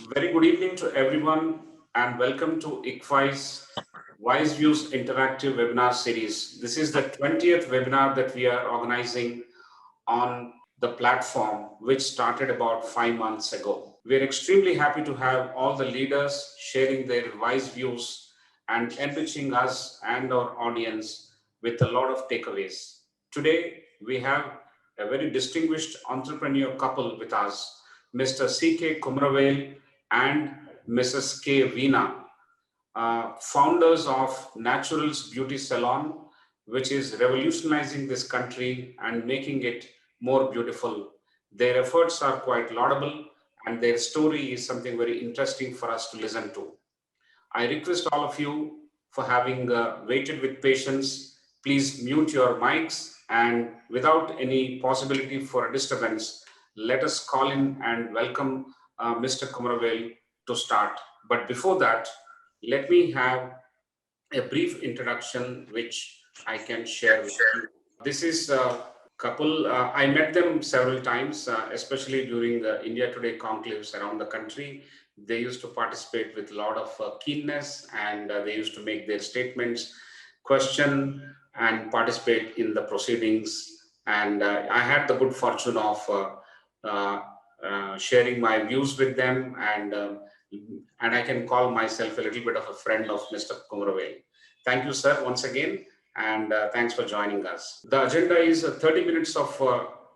Very good evening to everyone and welcome to ICFAI's Wise Views Interactive Webinar Series. This is the 20th webinar that we are organizing on the platform, which started about 5 months ago. We're extremely happy to have all the leaders sharing their wise views and enriching us and our audience with a lot of takeaways. Today, we have a very distinguished entrepreneur couple with us, Mr. C.K.kumaravel and Mrs. K. Veena, founders of Naturals Beauty Salon, which is revolutionizing this country and making it more beautiful. Their efforts are quite laudable, and their story is something very interesting for us to listen to. I request all of you for having waited with patience. Please mute your mics, and without any possibility for a disturbance, let us call in and welcome Mr. Kumaravel to start. But before that, let me have a brief introduction which I can share with you. This is a couple, I met them several times, especially during the India Today conclaves around the country. They used to participate with a lot of keenness, and they used to make their statements, question and participate in the proceedings. And I had the good fortune of sharing my views with them, and I can call myself a little bit of a friend of Mr. Kumaravel. Thank you, sir, once again, and thanks for joining us. The agenda is 30 minutes of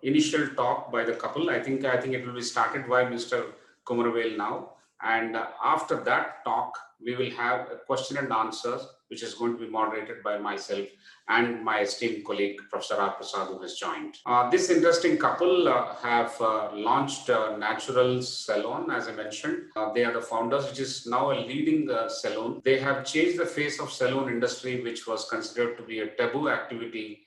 initial talk by the couple. I think it will be started by Mr. Kumaravel now, and after that talk, we will have a question and answer, which is going to be moderated by myself and my esteemed colleague, Professor R. Prasad, who has joined. This interesting couple have launched Naturals Salon, as I mentioned. They are the founders, which is now a leading salon. They have changed the face of salon industry, which was considered to be a taboo activity.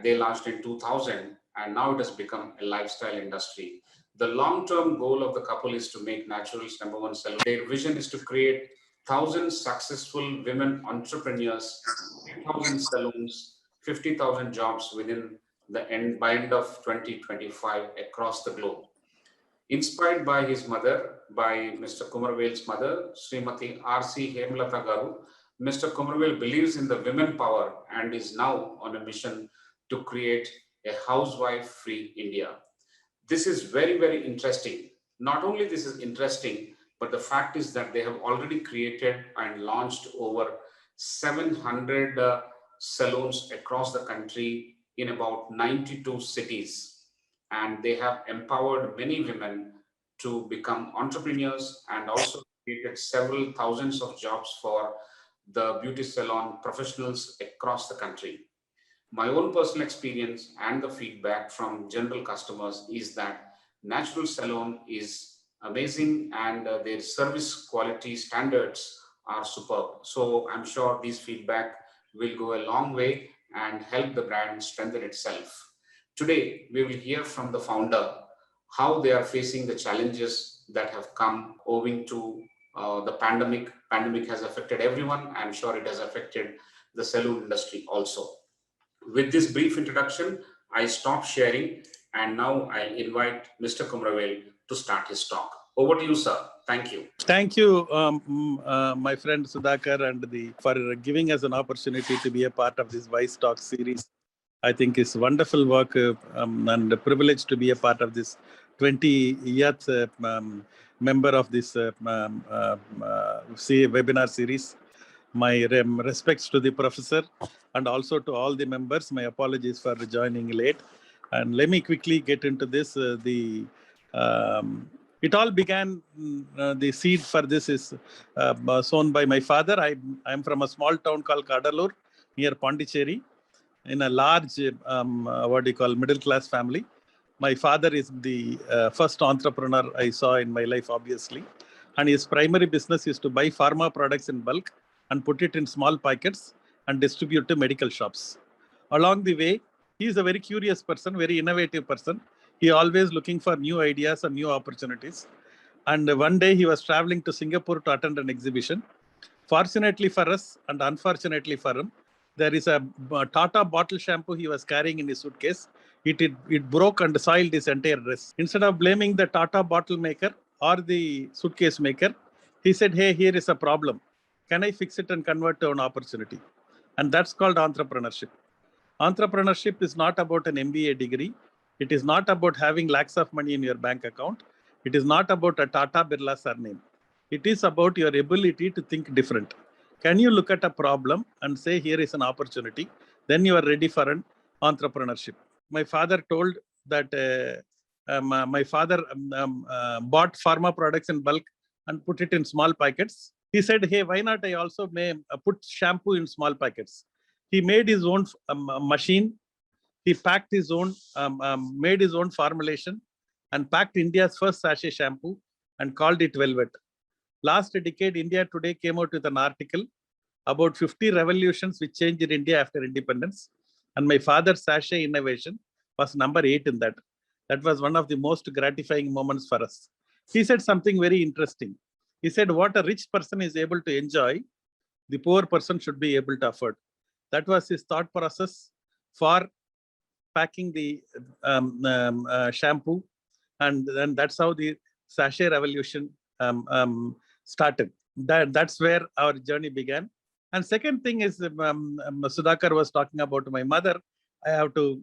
They launched in 2000, and now it has become a lifestyle industry. The long-term goal of the couple is to make Naturals #1 salon. Their vision is to create 1,000 successful women entrepreneurs, 3,000 salons, 50,000 jobs within the end by end of 2025 across the globe. Inspired by his mother, by Mr. Kumaravel's mother, Srimati R.C. Hemlata Garu, Mr. Kumaravel believes in the women power and is now on a mission to create a housewife-free India. This is very, very interesting. Not only this is interesting, but the fact is that they have already created and launched over 700 salons across the country in about 92 cities. And they have empowered many women to become entrepreneurs and also created several thousands of jobs for the beauty salon professionals across the country. My own personal experience and the feedback from general customers is that Natural Salon is amazing, and their service quality standards are superb. So I'm sure these feedback will go a long way and help the brand strengthen itself. Today, we will hear from the founder how they are facing the challenges that have come owing to the pandemic. Pandemic has affected everyone. I'm sure it has affected the salon industry also. With this brief introduction, I stop sharing, and now I invite Mr. Kumaravel to start his talk. Over to you, sir. Thank you. Thank you, my friend Sudhakar, for giving us an opportunity to be a part of this Wise Talk series. I think it's wonderful work and a privilege to be a part of this 20th member of this webinar series. My respects to the professor and also to all the members. My apologies for joining late. And let me quickly get into this. It all began, the seed for this is sown by my father. I'm from a small town called Kadalur near Pondicherry, in a large, middle class family. My father is the first entrepreneur I saw in my life, obviously. And his primary business is to buy pharma products in bulk and put it in small packets and distribute to medical shops. Along the way, he is a very curious person, very innovative person. He always looking for new ideas and new opportunities. And one day he was traveling to Singapore to attend an exhibition. Fortunately for us and unfortunately for him, there is a Tata bottle shampoo he was carrying in his suitcase. It broke and soiled his entire dress. Instead of blaming the Tata bottle maker or the suitcase maker. He said, hey, here is a problem. Can I fix it and convert to an opportunity? And that's called entrepreneurship. Entrepreneurship is not about an MBA degree. It is not about having lakhs of money in your bank account. It is not about a Tata Birla surname. It is about your ability to think different. Can you look at a problem and say, here is an opportunity? Then you are ready for an entrepreneurship. My father told that my father bought pharma products in bulk and put it in small packets. He said, hey, why not I also may put shampoo in small packets? He made his own machine. He packed his own, made his own formulation and packed India's first sachet shampoo and called it Velvet. Last decade, India Today came out with an article about 50 revolutions which changed in India after independence. And my father's sachet innovation was number 8 in that. That was one of the most gratifying moments for us. He said something very interesting. He said, what a rich person is able to enjoy, the poor person should be able to afford. That was his thought process for packing the shampoo. And then that's how the sachet revolution started. That's where our journey began. And second thing is, Sudhakar was talking about my mother. I have to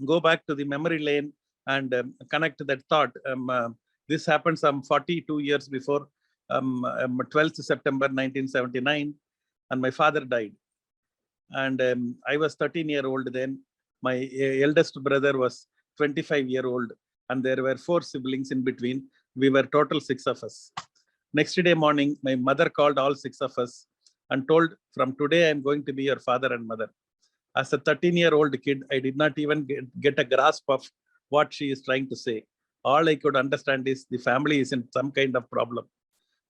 go back to the memory lane and connect that thought. This happened some 42 years before, 12th September 1979, and my father died. And I was 13-year-old then. My eldest brother was 25-year-old, and there were 4 siblings in between. We were total 6 of us. Next day morning, my mother called all 6 of us and told, from today, I'm going to be your father and mother. As a 13-year-old kid, I did not even get a grasp of what she is trying to say. All I could understand is the family is in some kind of problem.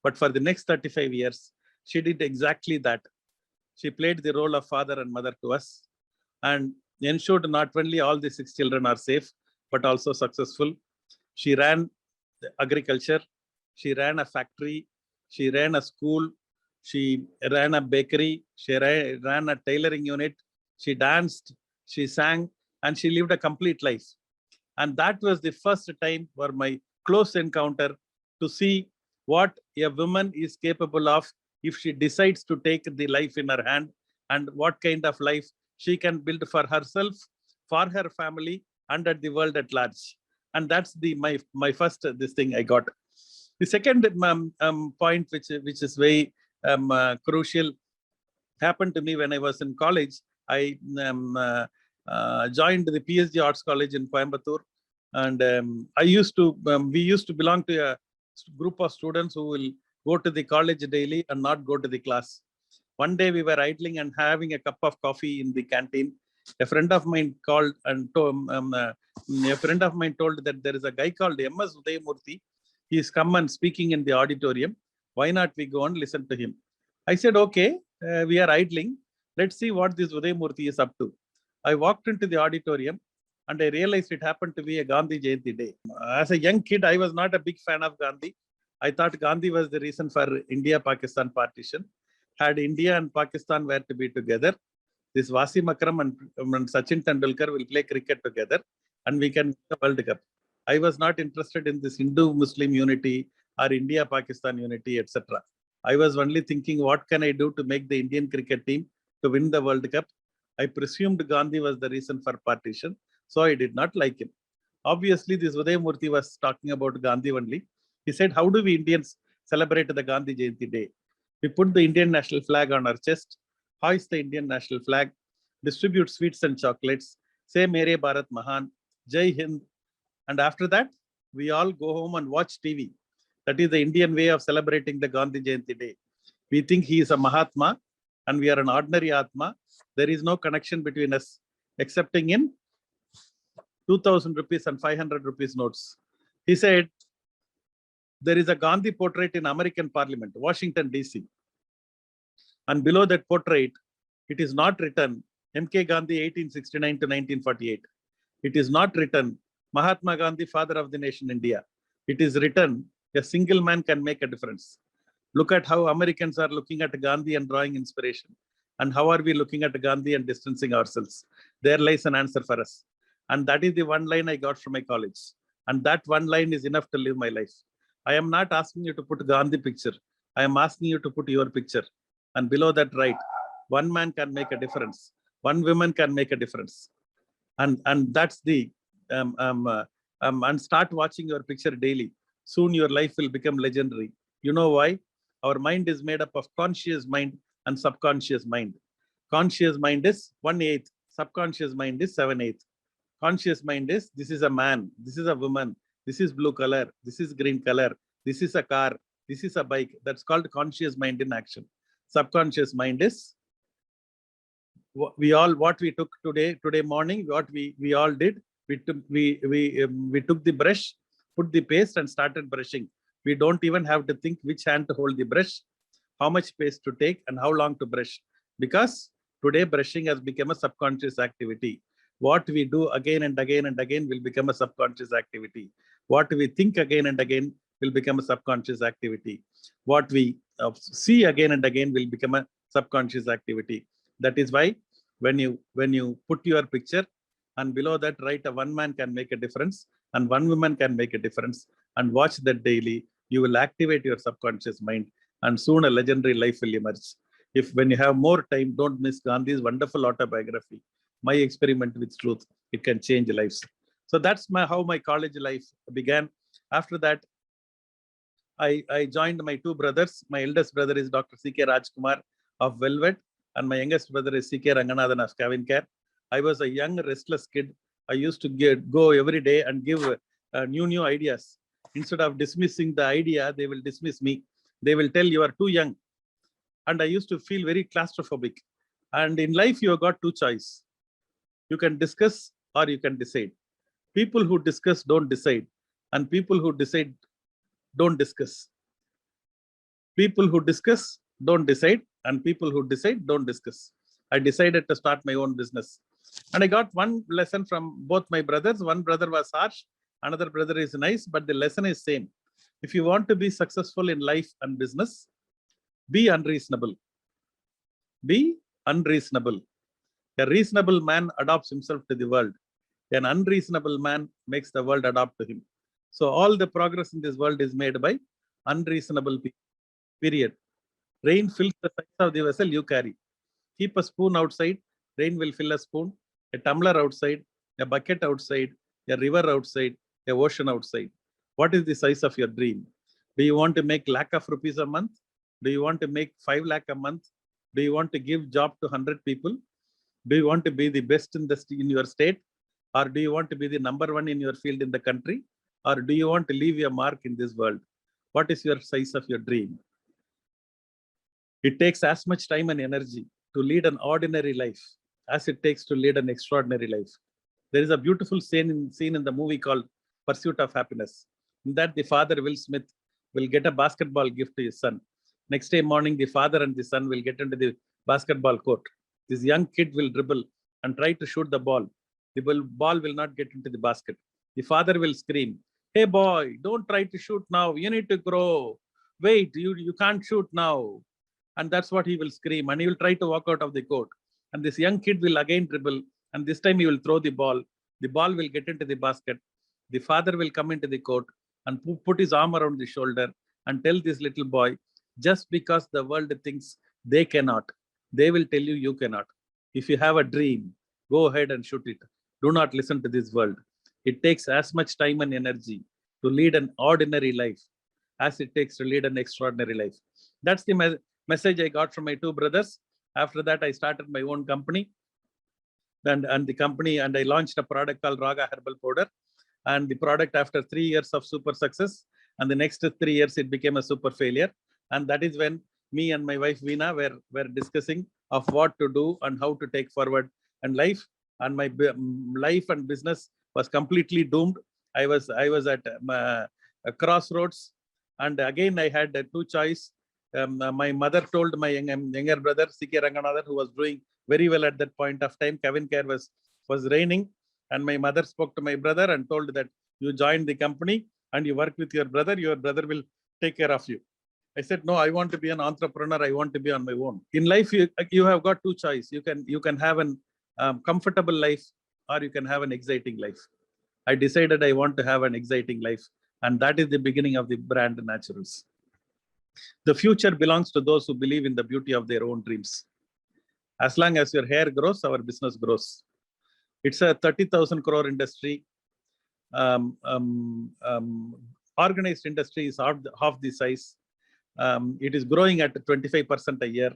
But for the next 35 years, she did exactly that. She played the role of father and mother to us and ensured not only all the 6 children are safe, but also successful. She ran agriculture. She ran a factory. She ran a school. She ran a bakery. She ran a tailoring unit. She danced. She sang, and she lived a complete life. And that was the first time for my close encounter to see what a woman is capable of if she decides to take the life in her hand, and what kind of life she can build for herself, for her family, and at the world at large. And that's my first this thing I got. The second point, which is very crucial, happened to me when I was in college. I joined the PhD Arts College in Coimbatore, and we used to belong to a group of students who will go to the college daily and not go to the class. One day we were idling and having a cup of coffee in the canteen. A friend of mine called and told that there is a guy called M.S. Udayamurthy. He's come and speaking in the auditorium. Why not we go and listen to him? I said, okay, we are idling. Let's see what this Udayamurthy is up to. I walked into the auditorium and I realized it happened to be a Gandhi Jayanti day. As a young kid, I was not a big fan of Gandhi. I thought Gandhi was the reason for India-Pakistan partition. Had India and Pakistan were to be together, this Wasim Akram and Sachin Tendulkar will play cricket together and we can win the World Cup. I was not interested in this Hindu-Muslim unity or India-Pakistan unity, etc. I was only thinking, what can I do to make the Indian cricket team to win the World Cup? I presumed Gandhi was the reason for partition, so I did not like him. Obviously, this Udayamurthy was talking about Gandhi only. He said, how do we Indians celebrate the Gandhi Jayanti day? We put the Indian national flag on our chest, hoist the Indian national flag, distribute sweets and chocolates, say Mere Bharat Mahan, Jai Hind, and after that, we all go home and watch TV. That is the Indian way of celebrating the Gandhi Jayanti day. We think he is a Mahatma and we are an ordinary Atma. There is no connection between us, excepting in 2000 rupees and 500 rupees notes. He said, there is a Gandhi portrait in American Parliament, Washington, D.C. And below that portrait, it is not written M.K. Gandhi 1869 to 1948. It is not written Mahatma Gandhi, father of the nation India. It is written a single man can make a difference. Look at how Americans are looking at Gandhi and drawing inspiration. And how are we looking at Gandhi and distancing ourselves? There lies an answer for us. And that is the one line I got from my college. And that one line is enough to live my life. I am not asking you to put Gandhi picture. I am asking you to put your picture. And below that, write, one man can make a difference. One woman can make a difference. And that's the, and start watching your picture daily. Soon your life will become legendary. You know why? Our mind is made up of conscious mind and subconscious mind. Conscious mind is 1/8. Subconscious mind is 7/8. Conscious mind is, this is a man, this is a woman, this is blue color, this is green color, this is a car, this is a bike. That's called conscious mind in action. Subconscious mind is, what we took today morning, what we all did. We took the brush, put the paste and started brushing. We don't even have to think which hand to hold the brush, how much paste to take and how long to brush, because today brushing has become a subconscious activity. What we do again and again and again will become a subconscious activity. What we think again and again will become a subconscious activity. What we see again and again will become a subconscious activity. That is why when you put your picture and below that write, a one man can make a difference and one woman can make a difference, and watch that daily, you will activate your subconscious mind, and soon a legendary life will emerge. If when you have more time, don't miss Gandhi's wonderful autobiography, My Experiment with Truth. It can change lives. So that's how my college life began. After that, I joined my two brothers. My eldest brother is Dr. C.K. Rajkumar of Velvet, and my youngest brother is C.K. Ranganathan of Kavin Care. I was a young, restless kid. I used to go every day and give new ideas. Instead of dismissing the idea, they will dismiss me. They will tell you are too young. And I used to feel very claustrophobic. And in life, you have got two choices. You can discuss or you can decide. People who discuss don't decide, and people who decide don't discuss. People who discuss don't decide, and people who decide don't discuss. I decided to start my own business. And I got one lesson from both my brothers. One brother was harsh, another brother is nice, but the lesson is same. If you want to be successful in life and business, be unreasonable. Be unreasonable. A reasonable man adapts himself to the world. An unreasonable man makes the world adapt to him. So all the progress in this world is made by unreasonable people. Period. Rain fills the size of the vessel you carry. Keep a spoon outside, rain will fill a spoon. A tumbler outside, a bucket outside, a river outside, a ocean outside. What is the size of your dream? Do you want to make lakh of rupees a month? Do you want to make 5 lakh a month? Do you want to give job to 100 people? Do you want to be the best in your state? Or do you want to be the number one in your field in the country? Or do you want to leave your mark in this world? What is your size of your dream? It takes as much time and energy to lead an ordinary life as it takes to lead an extraordinary life. There is a beautiful scene in the movie called Pursuit of Happiness. In that, the father, Will Smith, will get a basketball gift to his son. Next day morning, the father and the son will get into the basketball court. This young kid will dribble and try to shoot the ball. The ball will not get into the basket. The father will scream, "Hey boy, don't try to shoot now. You need to grow. Wait, you can't shoot now." And that's what he will scream. And he will try to walk out of the court. And this young kid will again dribble. And this time he will throw the ball. The ball will get into the basket. The father will come into the court and put his arm around the shoulder and tell this little boy, just because the world thinks they cannot, they will tell you you cannot. If you have a dream, go ahead and shoot it. Do not listen to this world. It takes as much time and energy to lead an ordinary life as it takes to lead an extraordinary life. That's the message I got from my two brothers. After that, I started my own company. And I launched a product called Raga Herbal Powder. And the product, after 3 years of super success, and the next 3 years, it became a super failure. And that is when me and my wife Veena were discussing of what to do and how to take forward and life. And my life and business was completely doomed. I was at a crossroads. And again, I had two choices. My mother told my younger brother, C.K. Ranganathan, who was doing very well at that point of time, Kavin Care was reigning. And my mother spoke to my brother and told that you join the company and you work with your brother will take care of you. I said, no, I want to be an entrepreneur. I want to be on my own. In life, you have got two choices. You can have an comfortable life, or you can have an exciting life. I decided I want to have an exciting life. And that is the beginning of the brand Naturals. The future belongs to those who believe in the beauty of their own dreams. As long as your hair grows, our business grows. It's a 30,000 crore industry. Organized industry is half the size. It is growing at 25% a year.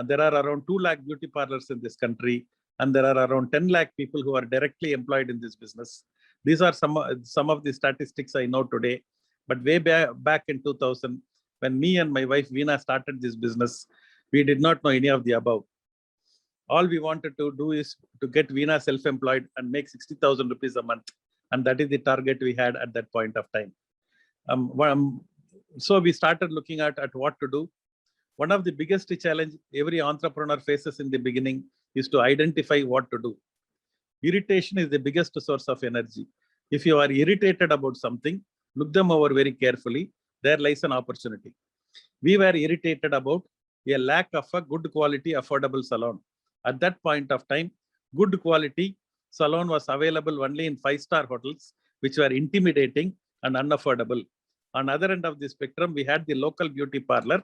There are around 2 lakh beauty parlors in this country, and there are around 10 lakh people who are directly employed in this business. These are some of the statistics I know today. But way back in 2000, when me and my wife Veena started this business, we did not know any of the above. All we wanted to do is to get Veena self-employed and make 60,000 rupees a month. And that is the target we had at that point of time. So we started looking at what to do. One of the biggest challenge every entrepreneur faces in the beginning is to identify what to do. Irritation is the biggest source of energy. If you are irritated about something, look them over very carefully. There lies an opportunity. We were irritated about a lack of a good quality, affordable salon. At that point of time, good quality salon was available only in 5-star hotels, which were intimidating and unaffordable. On the other end of the spectrum, we had the local beauty parlor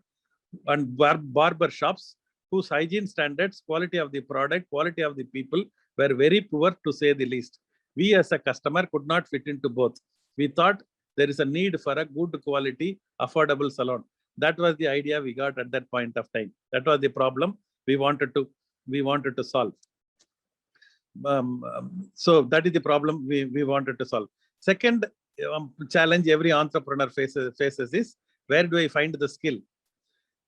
and barber shops whose hygiene standards, quality of the product, quality of the people were very poor, to say the least. We as a customer could not fit into both. We thought there is a need for a good quality, affordable salon. That was the idea we got at that point of time. That was the problem we wanted to solve. So that is the problem we wanted to solve. Second challenge every entrepreneur faces is, where do I find the skill?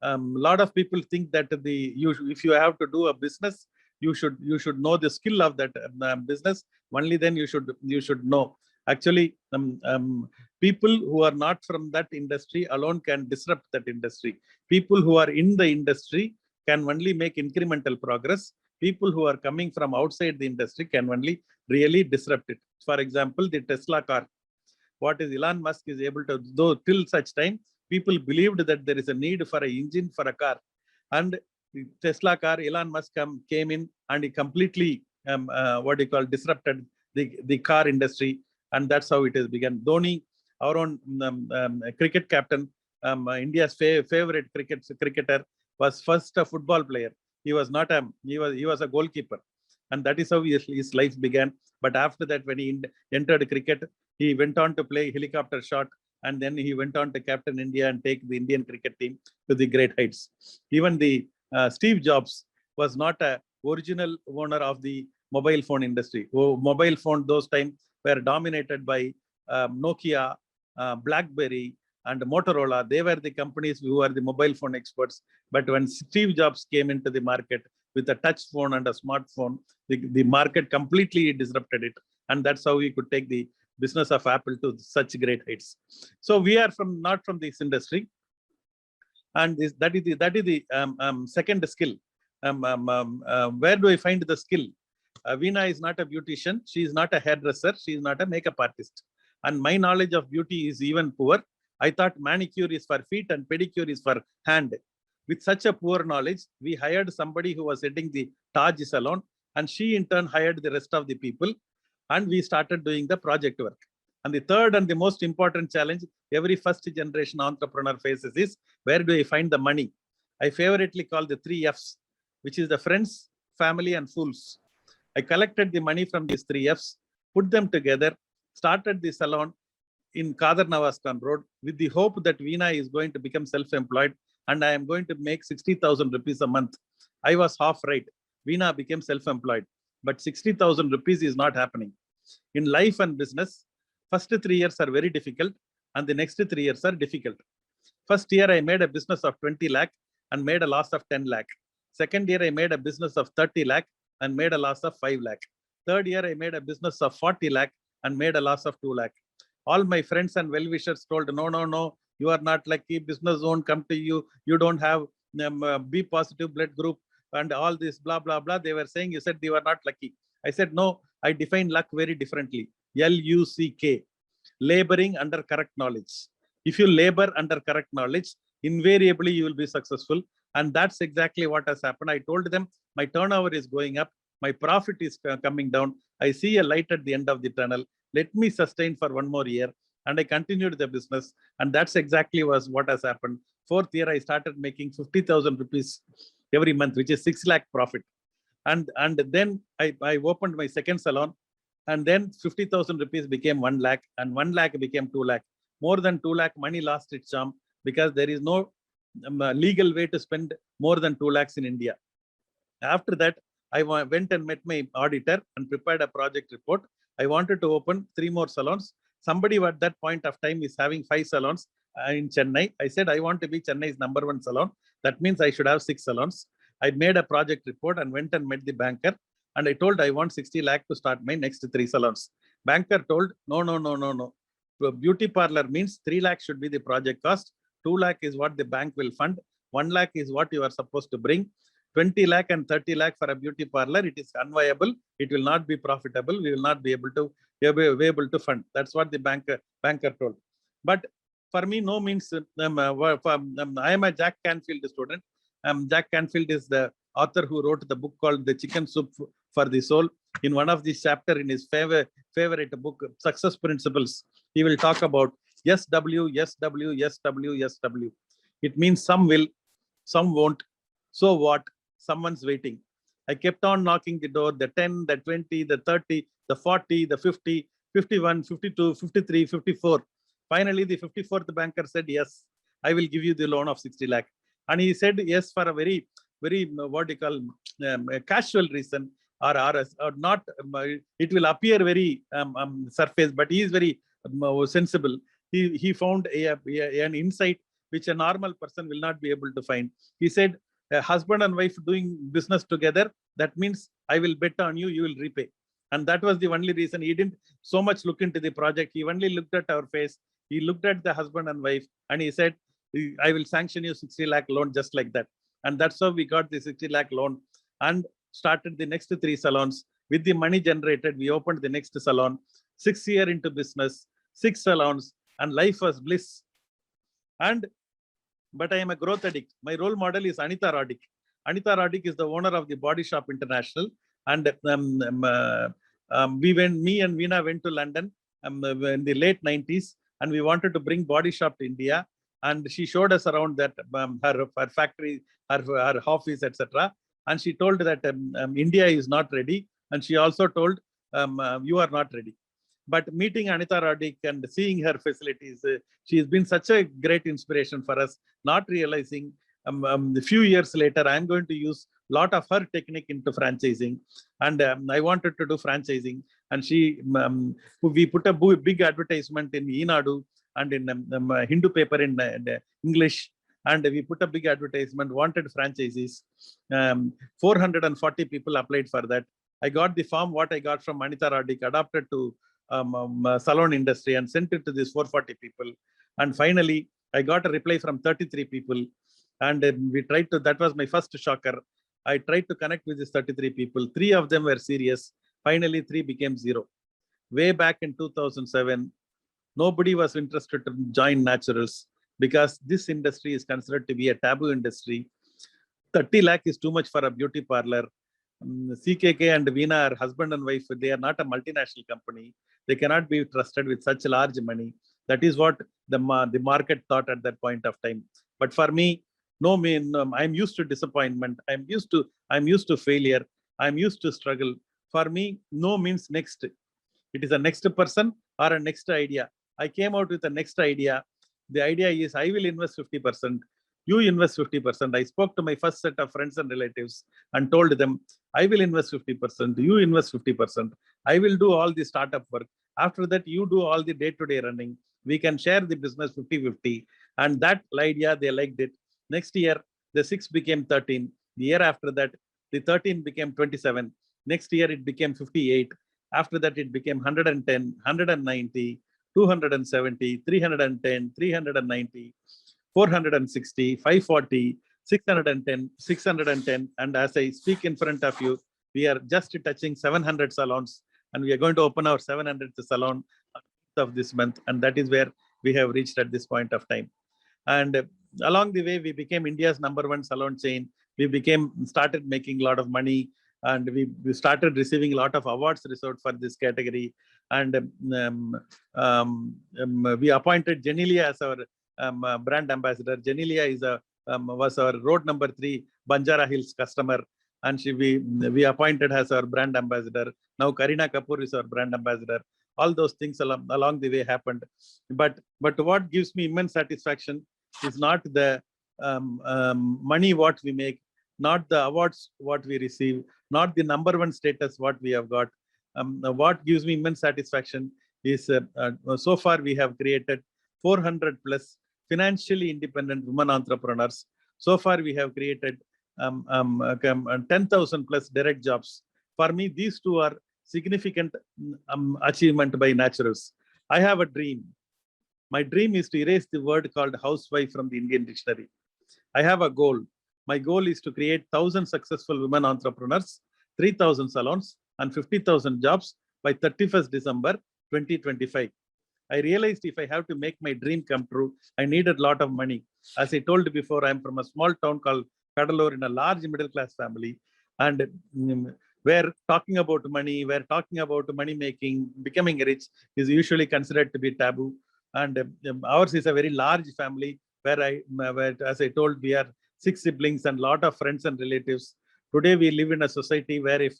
A lot of people think that if you have to do a business, you should know the skill of that business. Only then you should know. Actually, people who are not from that industry alone can disrupt that industry. People who are in the industry can only make incremental progress. People who are coming from outside the industry can only really disrupt it. For example, the Tesla car. What is Elon Musk is able to do till such time, people believed that there is a need for an engine for a car. And the Tesla car, Elon Musk came in and he completely disrupted the car industry. And that's how it has begun. Dhoni, our own cricket captain, India's favorite cricketer, was first a football player. He was not he was a goalkeeper. And that is how his life began. But after that, when he entered cricket, he went on to play helicopter shot, and then he went on to captain India and take the Indian cricket team to the great heights. Even the Steve Jobs was not a original owner of the mobile phone industry. Mobile phone those times were dominated by Nokia, BlackBerry, and Motorola. They were the companies who were the mobile phone experts. But when Steve Jobs came into the market with a touch phone and a smartphone, the market completely disrupted it. And that's how we could take the business of Apple to such great heights. So we are not from this industry. And that is the second skill. Where do I find the skill? Veena is not a beautician. She is not a hairdresser. She is not a makeup artist. And my knowledge of beauty is even poor. I thought manicure is for feet and pedicure is for hand. With such a poor knowledge, we hired somebody who was heading the Taj Salon, and she in turn hired the rest of the people, and we started doing the project work. And the third and the most important challenge every first generation entrepreneur faces is, where do I find the money? I favorably call the 3 Fs, which is the friends, family, and fools. I collected the money from these 3 Fs, put them together, started the salon in Kadar Nawaz Khan Road with the hope that Veena is going to become self-employed and I am going to make 60,000 rupees a month. I was half right. Veena became self-employed, but 60,000 rupees is not happening. In life and business, first 3 years are very difficult and the next 3 years are difficult. First year, I made a business of 20 lakh and made a loss of 10 lakh. Second year, I made a business of 30 lakh and made a loss of 5 lakh. Third year, I made a business of 40 lakh and made a loss of 2 lakh. All my friends and well-wishers told, no, you are not lucky, business won't come to you, you don't have B positive blood group and all this blah, blah, blah. They were saying, you said you are not lucky. I said, no, I define luck very differently. L-U-C-K, laboring under correct knowledge. If you labor under correct knowledge, invariably you will be successful. And that's exactly what has happened. I told them my turnover is going up, my profit is coming down. I see a light at the end of the tunnel. Let me sustain for one more year. and I continued the business. And that's exactly was what has happened. Fourth year, I started making 50,000 rupees every month, which is 6 lakh profit. And then I opened my second salon, and then 50,000 rupees became 1 lakh, and 1 lakh became 2 lakh. More than 2 lakh, money lost its charm because there is no legal way to spend more than 2 lakhs in India. After that, I went and met my auditor and prepared a project report. I wanted to open 3 more salons. Somebody at that point of time is having 5 salons in Chennai. I said, I want to be Chennai's #1 salon. That means I should have 6 salons. I made a project report and went and met the banker. And I told I want 60 lakh to start my next 3 salons. Banker told, no. Beauty parlor means 3 lakh should be the project cost. 2 lakh is what the bank will fund. 1 lakh is what you are supposed to bring. 20 lakh and 30 lakh for a beauty parlor, it is unviable. It will not be profitable. We will not be able to fund. That's what the banker told. But for me, no means, I am a Jack Canfield student. Jack Canfield is the author who wrote the book called The Chicken Soup for the Soul. In one of these chapters in his favorite book, Success Principles, he will talk about SW. It means some will, some won't. So what? Someone's waiting. I kept on knocking the door, the 10, the 20, the 30, the 40, the 50, 51, 52, 53, 54. Finally, the 54th banker said, yes, I will give you the loan of 60 lakh. And he said yes for a very, what you call, casual reason, or not, it will appear very surface, but he is very sensible. He found an insight which a normal person will not be able to find. He said, a husband and wife doing business together, that means I will bet on you, you will repay. And that was the only reason. He didn't so much look into the project. He only looked at our face. He looked at the husband and wife, and he said, I will sanction you 60 lakh loan just like that. And that's how we got the 60 lakh loan and started the next 3 salons. With the money generated, we opened the next salon. 6 years into business, 6 salons, and life was bliss. But I am a growth addict. My role model is Anita Roddick. Anita Roddick is the owner of the Body Shop International. And me and Veena went to London in the late 90s, and we wanted to bring Body Shop to India. And she showed us around that her factory, her office, etc. And she told that India is not ready. And she also told, you are not ready. But meeting Anita Roddick and seeing her facilities, she has been such a great inspiration for us, not realizing a few years later, I'm going to use a lot of her technique into franchising. And I wanted to do franchising. And we put a big advertisement in Enadu and in Hindu paper in English. And we put a big advertisement, wanted franchisees. 440 people applied for that. I got the form, what I got from Anita Roddick, adapted to salon industry and sent it to these 440 people. And finally, I got a reply from 33 people. And we tried to, that was my first shocker. I tried to connect with these 33 people. 3 of them were serious. Finally, 3 became 0. Way back in 2007, nobody was interested to join naturals because this industry is considered to be a taboo industry. 30 lakh is too much for a beauty parlor. CKK and Veena are husband and wife. They are not a multinational company. They cannot be trusted with such large money. That is what the market thought at that point of time. But for me, no, I'm used to disappointment. I'm used to failure. I'm used to struggle. For me, no means next. It is a next person or a next idea. I came out with a next idea. The idea is I will invest 50%. You invest 50%. I spoke to my first set of friends and relatives and told them, I will invest 50%. You invest 50%. I will do all the startup work. After that, you do all the day-to-day running. We can share the business 50-50. And that idea, they liked it. Next year, the 6 became 13. The year after that, the 13 became 27. Next year, it became 58. After that, it became 110, 190, 270, 310, 390, 460, 540, 610, 610. And as I speak in front of you, we are just touching 700 salons, and we are going to open our 700th salon of this month. And that is where we have reached at this point of time. And along the way, we became India's #1 salon chain. We started making a lot of money, and we started receiving a lot of awards reserved for this category. and we appointed Genelia as our brand ambassador. Genelia is was our road number 3 Banjara Hills customer, and we appointed as our brand ambassador. Now Kareena Kapoor is our brand ambassador. All those things along the way happened, but what gives me immense satisfaction is not the money what we make, not the awards what we receive, not the number 1 status what we have got. What gives me immense satisfaction is so far we have created 400 plus financially independent women entrepreneurs. So far we have created 10,000 plus direct jobs. For me, these two are significant achievement by naturals. I have a dream. My dream is to erase the word called housewife from the Indian dictionary. I have a goal. My goal is to create 1,000 successful women entrepreneurs, 3,000 salons, and 50,000 jobs by 31st December 2025. I realized if I have to make my dream come true, I needed a lot of money. As I told before, I'm from a small town called Cuddalore in a large middle class family. And where talking about money, making, becoming rich is usually considered to be taboo. And ours is a very large family where as I told, we are 6 siblings and a lot of friends and relatives. Today we live in a society where if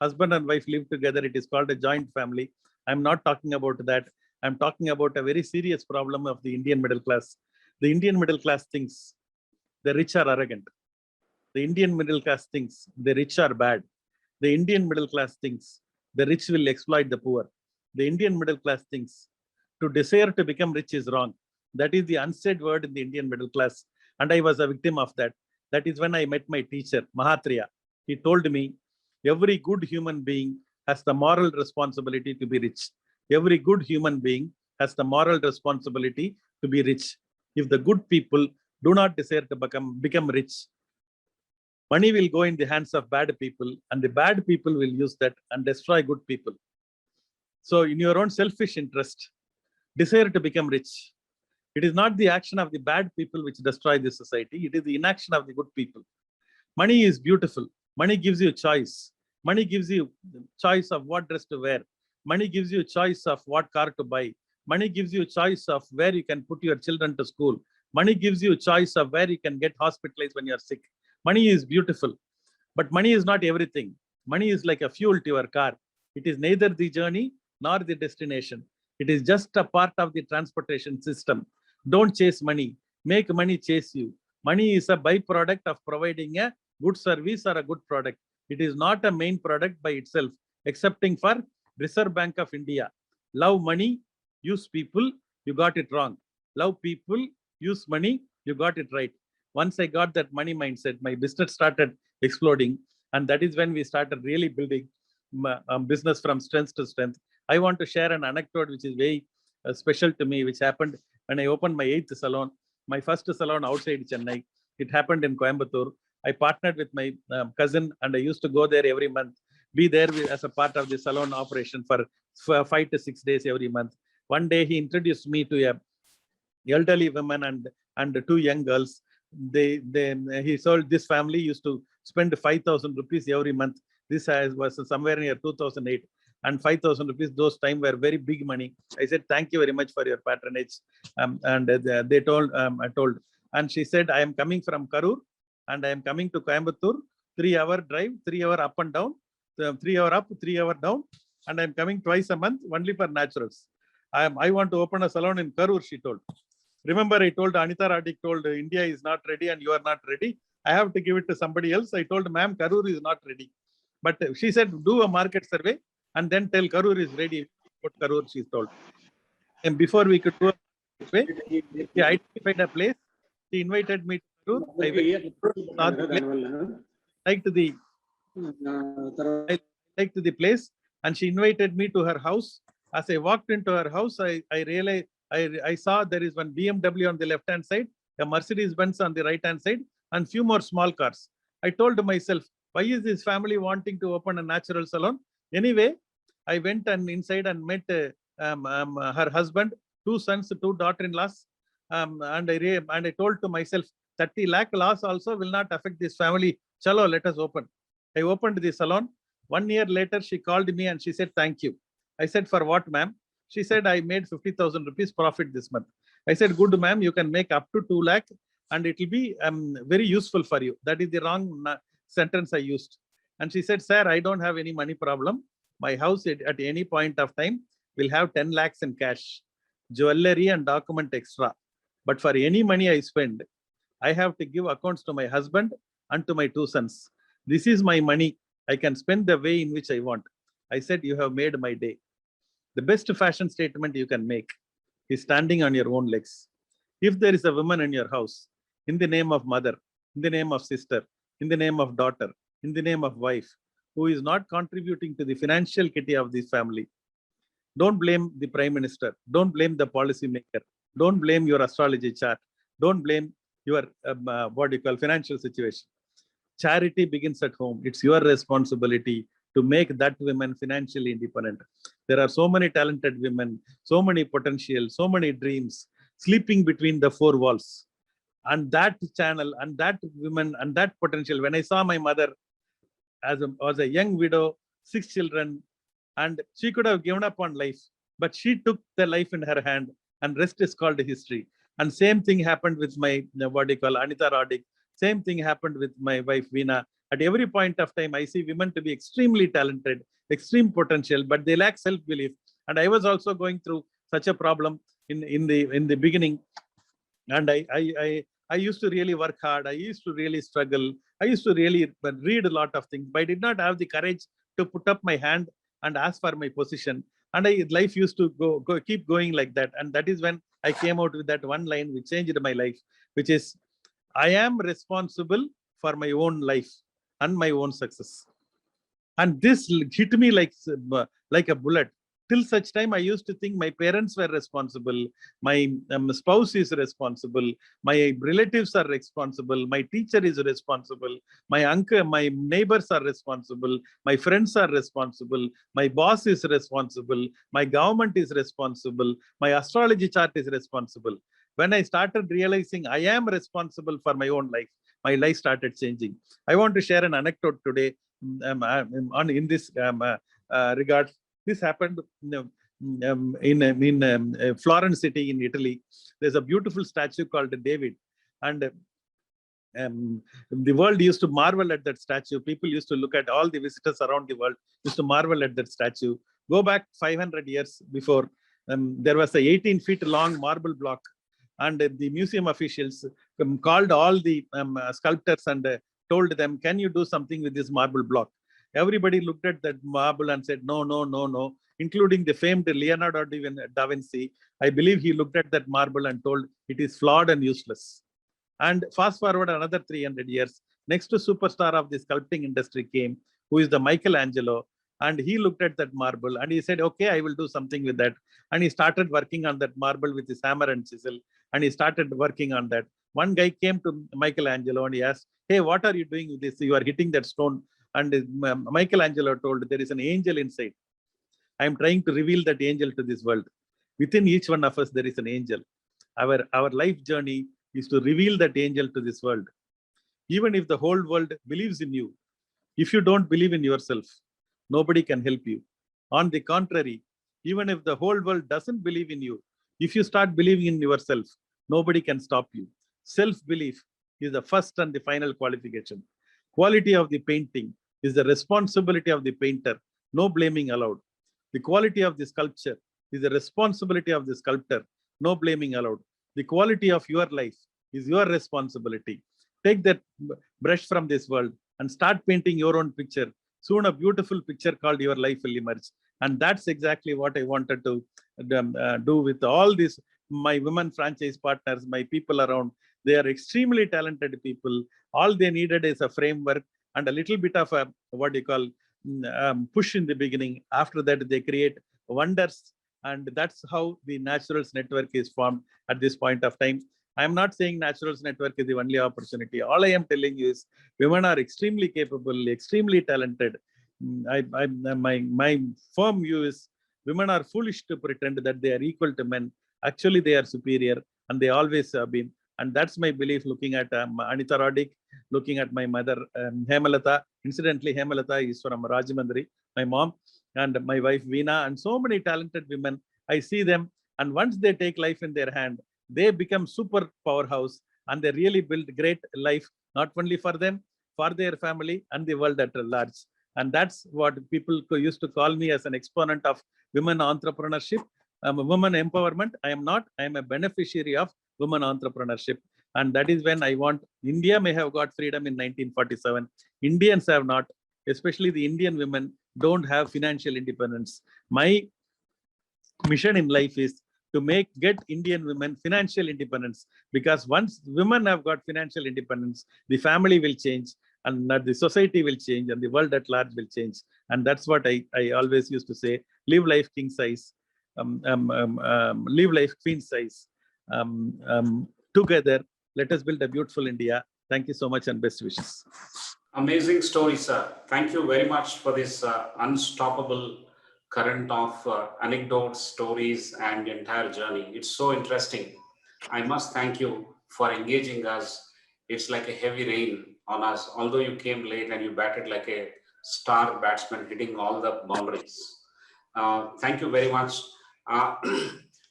husband and wife live together, it is called a joint family. I'm not talking about that. I'm talking about a very serious problem of the Indian middle class. The Indian middle class thinks the rich are arrogant. The Indian middle class thinks the rich are bad. The Indian middle class thinks the rich will exploit the poor. The Indian middle class thinks to desire to become rich is wrong. That is the unsaid word in the Indian middle class. And I was a victim of that. That is when I met my teacher, Mahatriya. He told me, every good human being has the moral responsibility to be rich. Every good human being has the moral responsibility to be rich. If the good people do not desire to become rich, money will go in the hands of bad people, and the bad people will use that and destroy good people. So in your own selfish interest, desire to become rich. It is not the action of the bad people which destroy the society. It is the inaction of the good people. Money is beautiful. Money gives you choice. Money gives you choice of what dress to wear. Money gives you choice of what car to buy. Money gives you choice of where you can put your children to school. Money gives you choice of where you can get hospitalized when you're sick. Money is beautiful, but money is not everything. Money is like a fuel to your car. It is neither the journey nor the destination. It is just a part of the transportation system. Don't chase money. Make money chase you. Money is a byproduct of providing a good service or a good product. It is not a main product by itself, excepting for Reserve Bank of India. Love money, use people, you got it wrong. Love people, use money, you got it right. Once I got that money mindset, my business started exploding. And that is when we started really building business from strength to strength. I want to share an anecdote which is very special to me, which happened when I opened my 8th salon, my first salon outside Chennai. It happened in Coimbatore. I partnered with my cousin, and I used to go there every month, be there as a part of the salon operation for 5 to 6 days every month. One day he introduced me to a elderly woman and 2 young girls. He sold, this family used to spend 5,000 rupees every month. This was somewhere near 2008, and 5,000 rupees those time were very big money. I said, thank you very much for your patronage. And they told, I told, and she said, I am coming from Karur and I am coming to Coimbatore, 3-hour drive, 3-hour up and down, 3-hour up, 3-hour down, and I'm coming twice a month only for naturals. I want to open a salon in Karur, she told. Remember, I told Anita Radik told India is not ready and you are not ready. I have to give it to somebody else. I told ma'am, Karur is not ready. But she said, do a market survey and then tell Karur is ready. What Karur, she told. And before we could do a survey, she identified a place. She invited me to Karur. I liked the place, and she invited me to her house. As I walked into her house, I realized I saw there is one BMW on the left-hand side, a Mercedes-Benz on the right-hand side, and few more small cars. I told myself, why is this family wanting to open a natural salon? Anyway, I went and inside and met her husband, 2 sons, 2 daughter-in-laws, and I told to myself, 30 lakh loss also will not affect this family. Chalo, let us open. I opened the salon. 1 year later, she called me and she said, thank you. I said, for what, ma'am? She said, I made 50,000 rupees profit this month. I said, good, ma'am, you can make up to 2 lakh and it will be very useful for you. That is the wrong sentence I used. And she said, sir, I don't have any money problem. My house at any point of time will have 10 lakhs in cash, jewelry and document extra. But for any money I spend, I have to give accounts to my husband and to my 2 sons. This is my money. I can spend the way in which I want. I said, you have made my day. The best fashion statement you can make is standing on your own legs. If there is a woman in your house, in the name of mother, in the name of sister, in the name of daughter, in the name of wife, who is not contributing to the financial kitty of this family, don't blame the prime minister. Don't blame the policy maker. Don't blame your astrology chart. Don't blame your financial situation. Charity begins at home. It's your responsibility to make that woman financially independent. There are so many talented women, so many potential, so many dreams sleeping between the 4 walls. And that channel and that women and that potential, when I saw my mother as a young widow, 6 children, and she could have given up on life, but she took the life in her hand, and rest is called history. And same thing happened with my, Anita Roddick. Same thing happened with my wife, Veena. At every point of time, I see women to be extremely talented, extreme potential, but they lack self-belief. And I was also going through such a problem in the beginning. And I used to really work hard. I used to really struggle. I used to really read a lot of things, but I did not have the courage to put up my hand and ask for my position. And life used to keep going like that. And that is when I came out with that one line which changed my life, which is, I am responsible for my own life and my own success. And this hit me like a bullet. Till such time, I used to think my parents were responsible, my spouse is responsible, my relatives are responsible, my teacher is responsible, my uncle, my neighbors are responsible, my friends are responsible, my boss is responsible, my government is responsible, my astrology chart is responsible. When I started realizing I am responsible for my own life, my life started changing. I want to share an anecdote today in this regard. This happened in Florence city in Italy. There's a beautiful statue called David, and the world used to marvel at that statue. People used to look at, all the visitors around the world used to marvel at that statue. Go back 500 years before, there was a 18 feet long marble block, and the museum officials called all the sculptors and told them, can you do something with this marble block? Everybody looked at that marble and said, no, no, no, no, including the famed Leonardo da Vinci. I believe he looked at that marble and told, it is flawed and useless. And fast forward another 300 years, next superstar of the sculpting industry came, who is the Michelangelo. And he looked at that marble and he said, okay, I will do something with that. And he started working on that marble with his hammer and chisel. And he started working on that. One guy came to Michelangelo and he asked, hey, what are you doing with this? You are hitting that stone. And Michelangelo told, there is an angel inside. I am trying to reveal that angel to this world. Within each one of us, there is an angel. Our life journey is to reveal that angel to this world. Even if the whole world believes in you, if you don't believe in yourself, nobody can help you. On the contrary, even if the whole world doesn't believe in you, if you start believing in yourself, nobody can stop you. Self-belief is the first and the final qualification. Quality of the painting is the responsibility of the painter. No blaming allowed. The quality of the sculpture is the responsibility of the sculptor. No blaming allowed. The quality of your life is your responsibility. Take that brush from this world and start painting your own picture. Soon a beautiful picture called your life will emerge. And that's exactly what I wanted to do with all these, my women franchise partners, my people around. They are extremely talented people. All they needed is a framework and a little bit of a, push in the beginning. After that, they create wonders. And that's how the Naturals Network is formed at this point of time. I'm not saying Naturals Network is the only opportunity. All I am telling you is women are extremely capable, extremely talented. My firm view is women are foolish to pretend that they are equal to men. Actually, they are superior, and they always have been. And that's my belief looking at Anita Roddick, looking at my mother, Hemalata. Incidentally, Hemalata is from Rajamandri, my mom. and my wife Veena, and so many talented women. I see them, and once they take life in their hand, they become super powerhouse, and they really build great life, not only for them, for their family, and the world at large. And that's what people used to call me as an exponent of women entrepreneurship, women empowerment. I am not. I am a beneficiary of women entrepreneurship. And that is when I want, India may have got freedom in 1947. Indians have not, especially the Indian women don't have financial independence. My mission in life is to get Indian women financial independence, because once women have got financial independence, the family will change, and the society will change, and the world at large will change. And that's what I always used to say: live life king size, live life queen size. Together, let us build a beautiful India. Thank you so much, and best wishes. Amazing story, sir. Thank you very much for this unstoppable current of anecdotes, stories, and the entire journey. It's so interesting. I must thank you for engaging us. It's like a heavy rain on us. Although you came late and you batted like a star batsman, hitting all the boundaries. Thank you very much. Uh,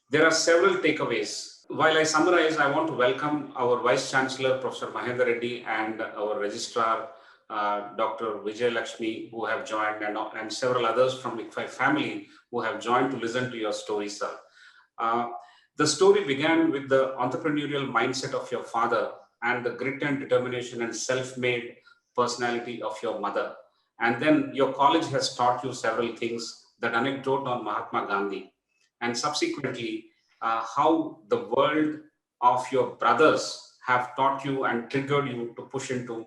there are several takeaways. While I summarize, I want to welcome our Vice Chancellor, Professor Mahendra Reddy, and our Registrar, Dr. Vijay Lakshmi, who have joined, and several others from ICFAI family who have joined to listen to your story, sir. The story began with the entrepreneurial mindset of your father and the grit and determination and self-made personality of your mother. And then your college has taught you several things, that anecdote on Mahatma Gandhi, and subsequently how the world of your brothers have taught you and triggered you to push into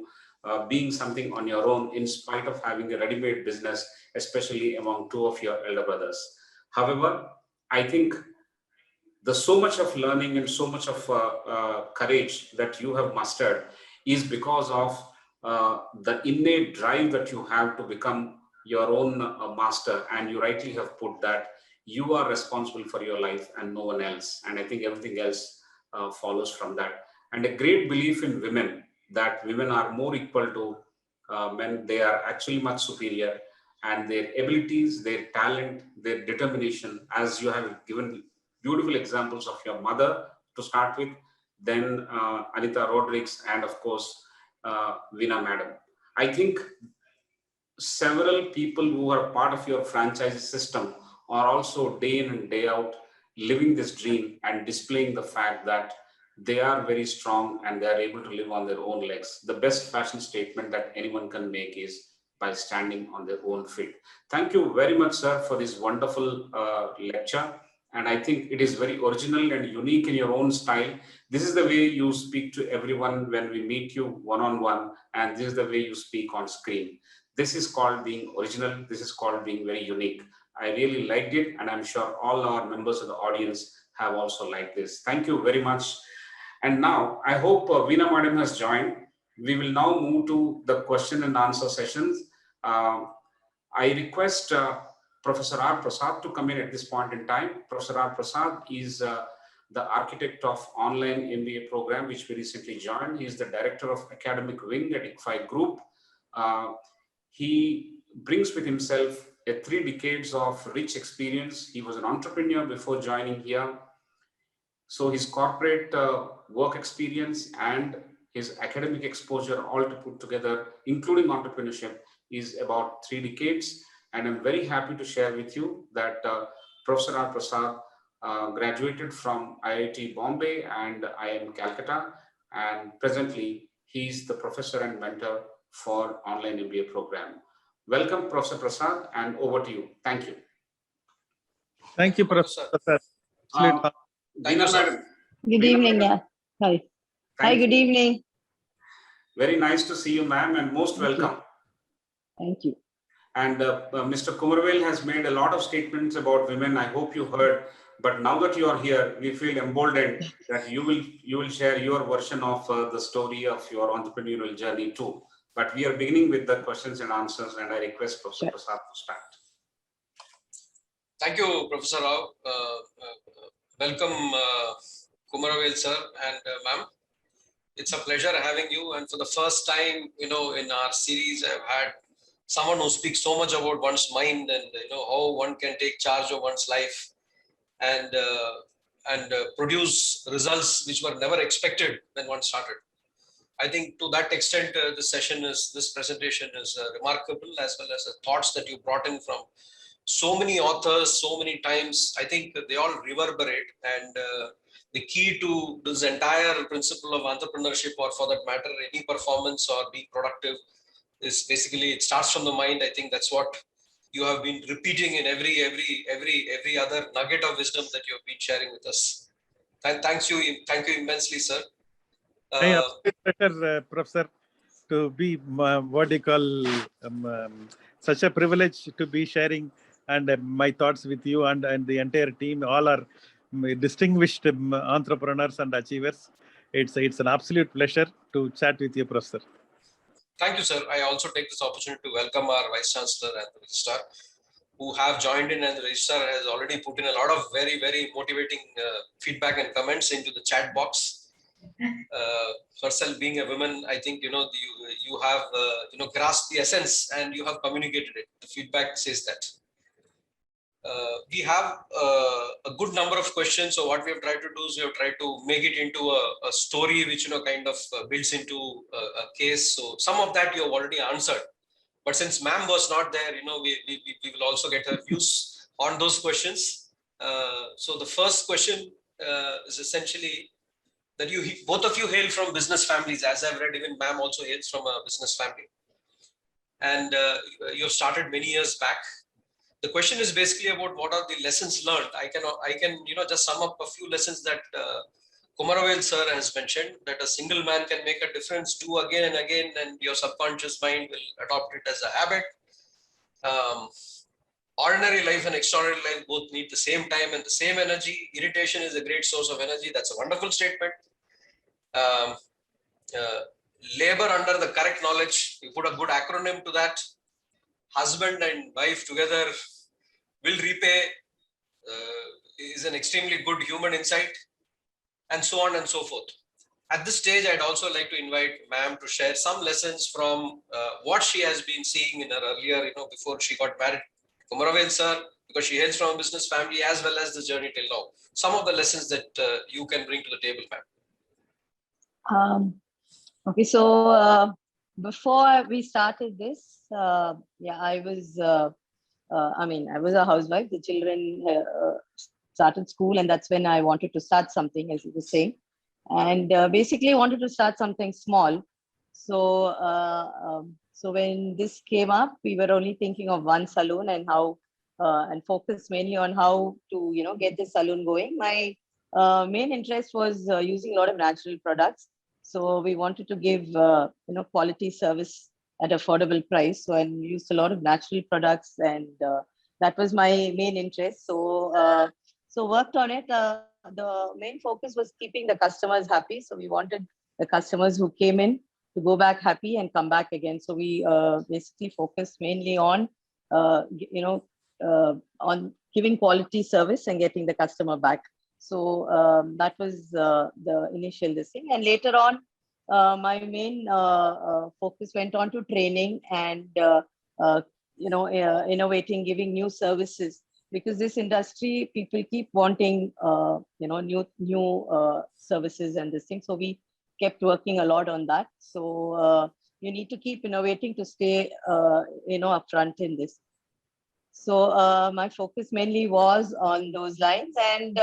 being something on your own, in spite of having a ready-made business, especially among two of your elder brothers. However, I think there's so much of learning and so much of courage that you have mustered is because of the innate drive that you have to become your own master. And you rightly have put that you are responsible for your life and no one else. And I think everything else follows from that. And a great belief in women, that women are more equal to men. They are actually much superior, and their abilities, their talent, their determination, as you have given beautiful examples of your mother to start with, then Anita Rodriguez, and of course, Veena Madam. I think several people who are part of your franchise system are also day in and day out living this dream and displaying the fact that they are very strong and they are able to live on their own legs. The best fashion statement that anyone can make is by standing on their own feet. Thank you very much, sir, for this wonderful lecture. And I think it is very original and unique in your own style. This is the way you speak to everyone when we meet you one-on-one, and this is the way you speak on screen. This is called being original. This is called being very unique. I really liked it, and I'm sure all our members of the audience have also liked this. Thank you very much. And now I hope Veena Madam has joined. We will now move to the question and answer sessions. I request Professor R. Prasad to come in at this point in time. Professor R. Prasad is the architect of online MBA program, which we recently joined. He is the director of academic wing at ICFAI Group. He brings with himself 3 decades of rich experience. He was an entrepreneur before joining here. So his corporate work experience and his academic exposure, all to put together, including entrepreneurship, is about 3 decades. And I'm very happy to share with you that Professor R. Prasad graduated from IIT Bombay and IIM Calcutta. And presently, he's the professor and mentor for online MBA program. Welcome, Professor Prasad, and over to you. Thank you. Thank you, Professor. Thank you, sir. Good evening. Hi. Hi, good evening. Very nice to see you, ma'am, and most welcome. Thank you. And Mr. Kumaravel has made a lot of statements about women. I hope you heard. But now that you are here, we feel emboldened that you will share your version of the story of your entrepreneurial journey too. But we are beginning with the questions and answers, and I request Professor Prasad to start. Thank you, Professor Rao. Welcome, Kumaravel sir and ma'am. It's a pleasure having you. And for the first time, in our series, I've had someone who speaks so much about one's mind and how one can take charge of one's life and produce results which were never expected when one started. I think to that extent, this presentation is remarkable, as well as the thoughts that you brought in from so many authors, so many times. I think they all reverberate, and the key to this entire principle of entrepreneurship, or for that matter, any performance or being productive, is basically it starts from the mind. I think that's what you have been repeating in every other nugget of wisdom that you have been sharing with us. Thank you immensely, sir. Hey, absolute pleasure, Professor, to be what you call such a privilege to be sharing and my thoughts with you and the entire team. All are distinguished entrepreneurs and achievers. It's an absolute pleasure to chat with you, Professor. Thank you, sir. I also take this opportunity to welcome our Vice Chancellor and the Registrar, who have joined in, and the Registrar has already put in a lot of very, very motivating feedback and comments into the chat box. Herself being a woman, I think you have grasped the essence and you have communicated it. The feedback says that. We have a good number of questions. So what we have tried to do is we have tried to make it into a story which kind of builds into a case. So some of that you have already answered. But since ma'am was not there, we will also get her views on those questions. So the first question is essentially that both of you hail from business families. As I've read, even ma'am also hails from a business family. And you have started many years back. The question is basically about what are the lessons learned. I can just sum up a few lessons that Kumaravel sir has mentioned, that a single man can make a difference, do again and again, and your subconscious mind will adopt it as a habit. Ordinary life and extraordinary life both need the same time and the same energy. Irritation is a great source of energy. That's a wonderful statement. Labor under the correct knowledge. You put a good acronym to that. Husband and wife together will repay is an extremely good human insight, and so on and so forth. At this stage, I'd also like to invite ma'am to share some lessons from what she has been seeing in her earlier, before she got married. Kumaravel sir, because she hails from a business family, as well as the journey till now. Some of the lessons that you can bring to the table, ma'am. Okay, so before we started this, I was I was a housewife. The children started school, and that's when I wanted to start something, as you were saying, and basically wanted to start something small. So so when this came up, we were only thinking of one salon and how and focus mainly on how to get the salon going. My main interest was using a lot of natural products. So we wanted to give quality service at affordable price. So I used a lot of natural products, and that was my main interest. So so worked on it. The main focus was keeping the customers happy. So we wanted the customers who came in to go back happy and come back again. So we basically focused mainly on on giving quality service and getting the customer back. So that was the initial this thing. And later on, my main focus went on to training and innovating, giving new services, because this industry, people keep wanting new services and this thing. So we kept working a lot on that. So you need to keep innovating to stay upfront in this. So my focus mainly was on those lines. And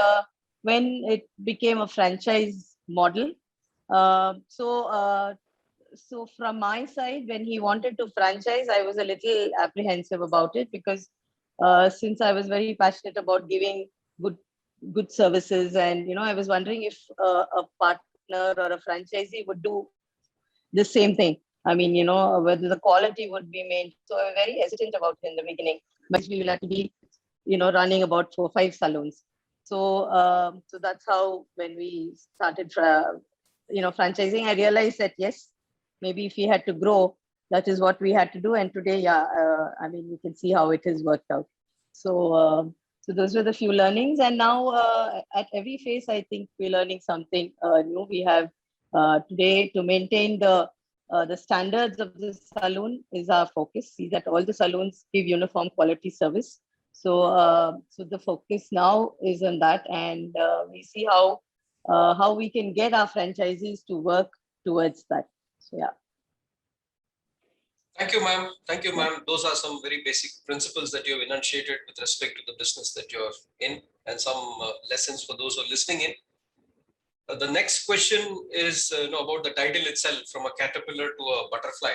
when it became a franchise model, so from my side, when he wanted to franchise, I was a little apprehensive about it, because since I was very passionate about giving good services, and I was wondering if a partner or a franchisee would do the same thing. I mean, whether the quality would be maintained. So I was very hesitant about it in the beginning, but we will have to be, running about 4 or 5 salons. So so that's how, when we started, franchising, I realized that yes, maybe if we had to grow, that is what we had to do. And today, I mean, you can see how it has worked out. So so those were the few learnings. And now at every phase, I think we're learning something new. We have today, to maintain the the standards of the saloon is our focus. See that all the saloons give uniform quality service. So the focus now is on that, and we see how we can get our franchisees to work towards that. So yeah. Thank you, ma'am. Thank you, ma'am. Those are some very basic principles that you have enunciated with respect to the business that you're in, and some lessons for those who are listening in. The next question is about the title itself, from a caterpillar to a butterfly.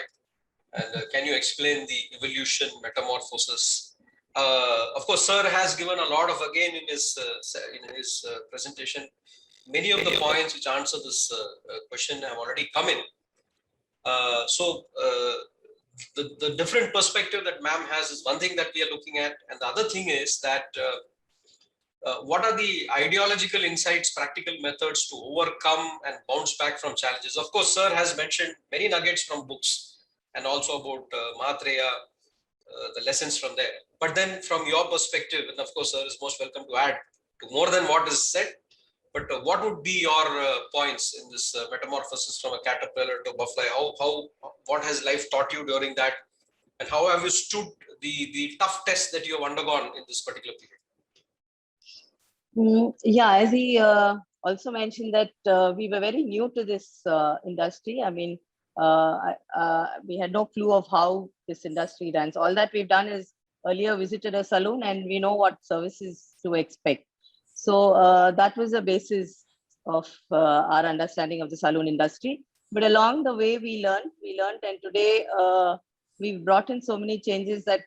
And can you explain the evolution, metamorphosis? Of course, sir has given a lot of, again, in his presentation, many of the points which answer this question have already come in. The different perspective that ma'am has is one thing that we are looking at. And the other thing is that what are the ideological insights, practical methods to overcome and bounce back from challenges? Of course, sir has mentioned many nuggets from books and also about Mahatreya, the lessons from there. But then from your perspective, and of course, sir is most welcome to add to more than what is said. But what would be your points in this metamorphosis from a caterpillar to a butterfly? What has life taught you during that? And how have you stood the tough test that you have undergone in this particular period? Yeah, as he also mentioned that we were very new to this industry. I mean, we had no clue of how this industry runs. All that we've done is earlier visited a saloon and we know what services to expect. So that was the basis of our understanding of the saloon industry. But along the way, we learned, and today we've brought in so many changes that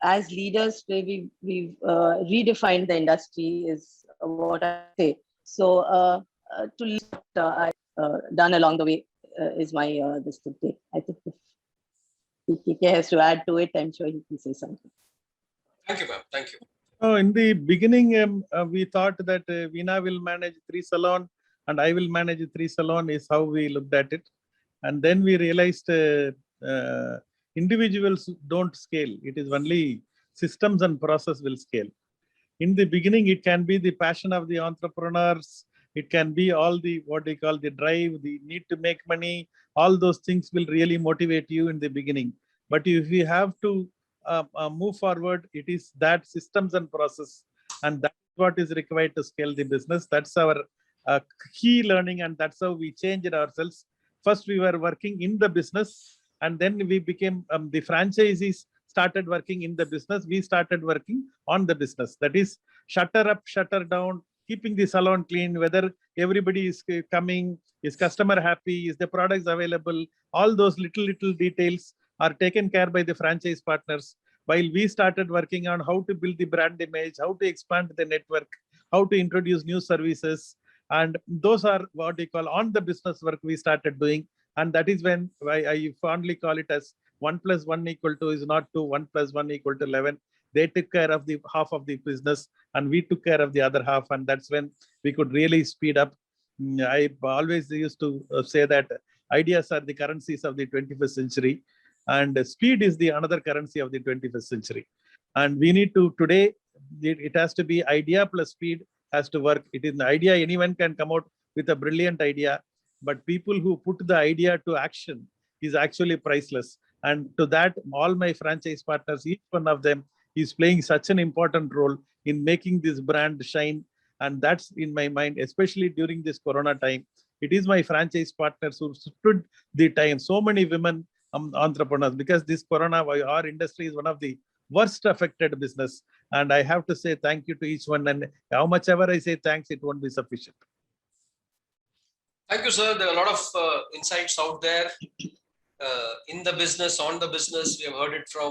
as leaders, we've redefined the industry is what I say. So to lead what I've done along the way is my this today. I think if C.K. has to add to it, I'm sure he can say something. Thank you, ma'am. Thank you. Oh, in the beginning, we thought that Veena will manage 3 salon and I will manage 3 salon is how we looked at it. And then we realized individuals don't scale. It is only systems and process will scale. In the beginning, it can be the passion of the entrepreneurs. It can be all the, what they call the drive, the need to make money. All those things will really motivate you in the beginning. But if you have to move forward, it is that systems and process. And that's what is required to scale the business. That's our key learning. And that's how we changed ourselves. First, we were working in the business. And then we became the franchisees started working in the business. We started working on the business. That is shutter up, shutter down, keeping the salon clean, whether everybody is coming, is customer happy, is the products available, all those little details are taken care by the franchise partners. While we started working on how to build the brand image, how to expand the network, how to introduce new services. And those are what they call on the business work we started doing. And that is when I fondly call it as 1 + 1 = 2 is not 2, 1 + 1 = 11. They took care of the half of the business and we took care of the other half. And that's when we could really speed up. I always used to say that ideas are the currencies of the 21st century and speed is the another currency of the 21st century. And we need to today, it has to be idea plus speed has to work. It is the idea, anyone can come out with a brilliant idea, but people who put the idea to action is actually priceless. And to that, all my franchise partners, each one of them is playing such an important role in making this brand shine. And that's in my mind, especially during this Corona time. It is my franchise partners who stood the time. So many women entrepreneurs, because this Corona, our industry is one of the worst affected business. And I have to say thank you to each one. And how much ever I say thanks, it won't be sufficient. Thank you, sir. There are a lot of insights out there. In the business, on the business, we have heard it from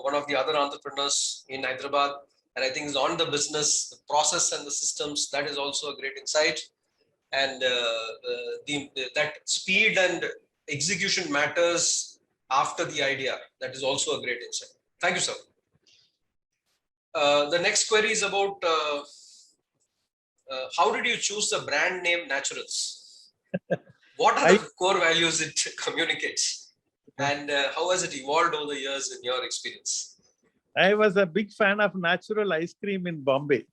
one of the other entrepreneurs in Hyderabad, and I think it's on the business, the process and the systems. That is also a great insight, and that speed and execution matters after the idea. That is also a great insight. Thank you, sir. The next query is about how did you choose the brand name Naturals? What are the core values it communicates? And how has it evolved over the years in your experience? I was a big fan of natural ice cream in Bombay.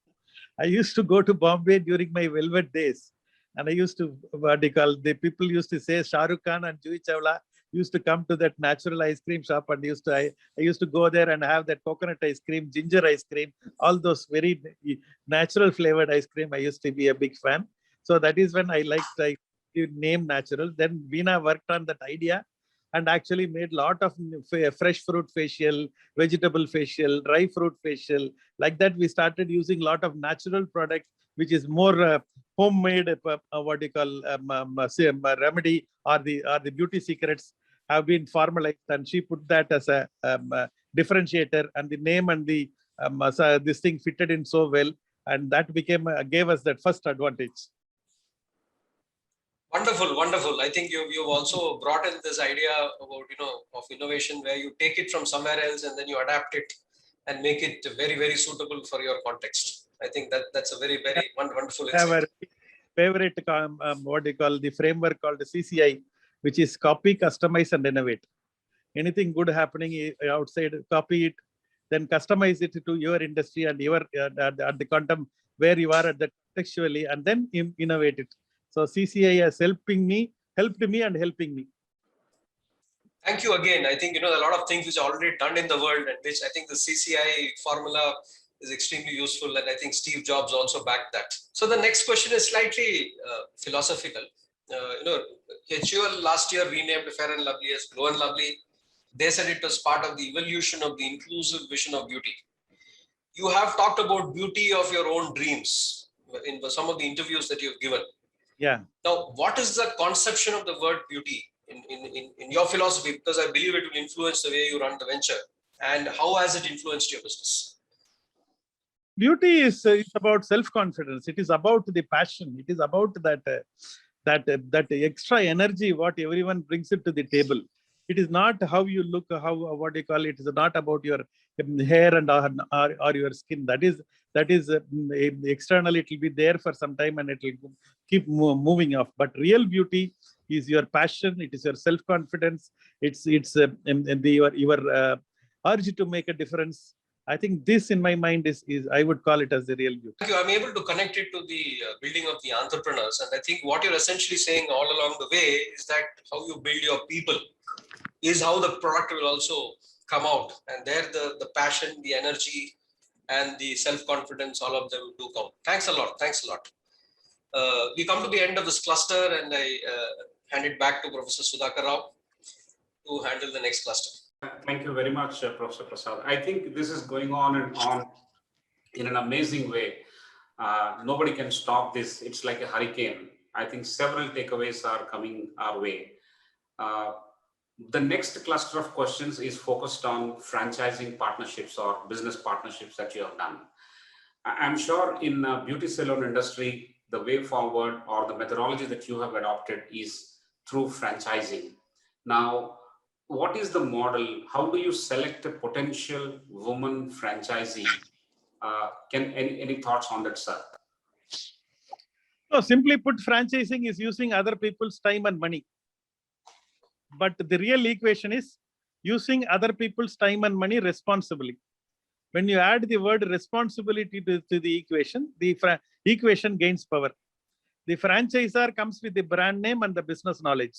I used to go to Bombay during my velvet days. And I used to, the people used to say Shah Rukh Khan and Juhi Chawla used to come to that natural ice cream shop and I used to go there and have that coconut ice cream, ginger ice cream, all those very natural flavored ice cream. I used to be a big fan. So that is when I name natural. Then Veena worked on that idea and actually made lot of fresh fruit facial, vegetable facial, dry fruit facial. Like that, we started using lot of natural products, which is more homemade, what you call remedy, or the beauty secrets have been formalized, and she put that as a differentiator, and the name and the this thing fitted in so well, and that gave us that first advantage. Wonderful, wonderful. I think you've also brought in this idea about, of innovation, where you take it from somewhere else and then you adapt it and make it very, very suitable for your context. I think that's a very, very wonderful insight. Our favorite, what do you call, the framework called CCI, which is copy, customize, and innovate. Anything good happening outside, copy it, then customize it to your industry and your at the quantum where you are at that contextually, and then innovate it. So CCI has helped me and helping me. Thank you again. I think, a lot of things which are already done in the world, and which I think the CCI formula is extremely useful. And I think Steve Jobs also backed that. So the next question is slightly philosophical. HUL last year renamed Fair and Lovely as Glow and Lovely. They said it was part of the evolution of the inclusive vision of beauty. You have talked about beauty of your own dreams in some of the interviews that you've given. Yeah. Now, what is the conception of the word beauty in your philosophy? Because I believe it will influence the way you run the venture. And how has it influenced your business? Beauty is about self-confidence. It is about the passion. It is about that extra energy what everyone brings it to the table. It is not how you look, what do you call it? It is not about your hair and or your skin. That is external. It will be there for some time and it will keep moving off. But real beauty is your passion. It is your self-confidence. It's your urge to make a difference. I think this, in my mind, is I would call it as the real beauty. Thank you. I'm able to connect it to the building of the entrepreneurs. And I think what you're essentially saying all along the way is that how you build your people is how the product will also come out. And there the passion, the energy, and the self-confidence, all of them do count. Thanks a lot. Thanks a lot. We come to the end of this cluster, and I hand it back to Professor Sudhakar Rao to handle the next cluster. Thank you very much, Professor Prasad. I think this is going on and on in an amazing way. Nobody can stop this. It's like a hurricane. I think several takeaways are coming our way. The next cluster of questions is focused on franchising partnerships or business partnerships that you have done. I'm sure in beauty salon industry, the way forward or the methodology that you have adopted is through franchising. Now, what is the model? How do you select a potential woman franchisee? Any thoughts on that, sir? No, simply put, franchising is using other people's time and money. But the real equation is using other people's time and money responsibly. When you add the word responsibility to the equation, the equation gains power. The franchisor comes with the brand name and the business knowledge.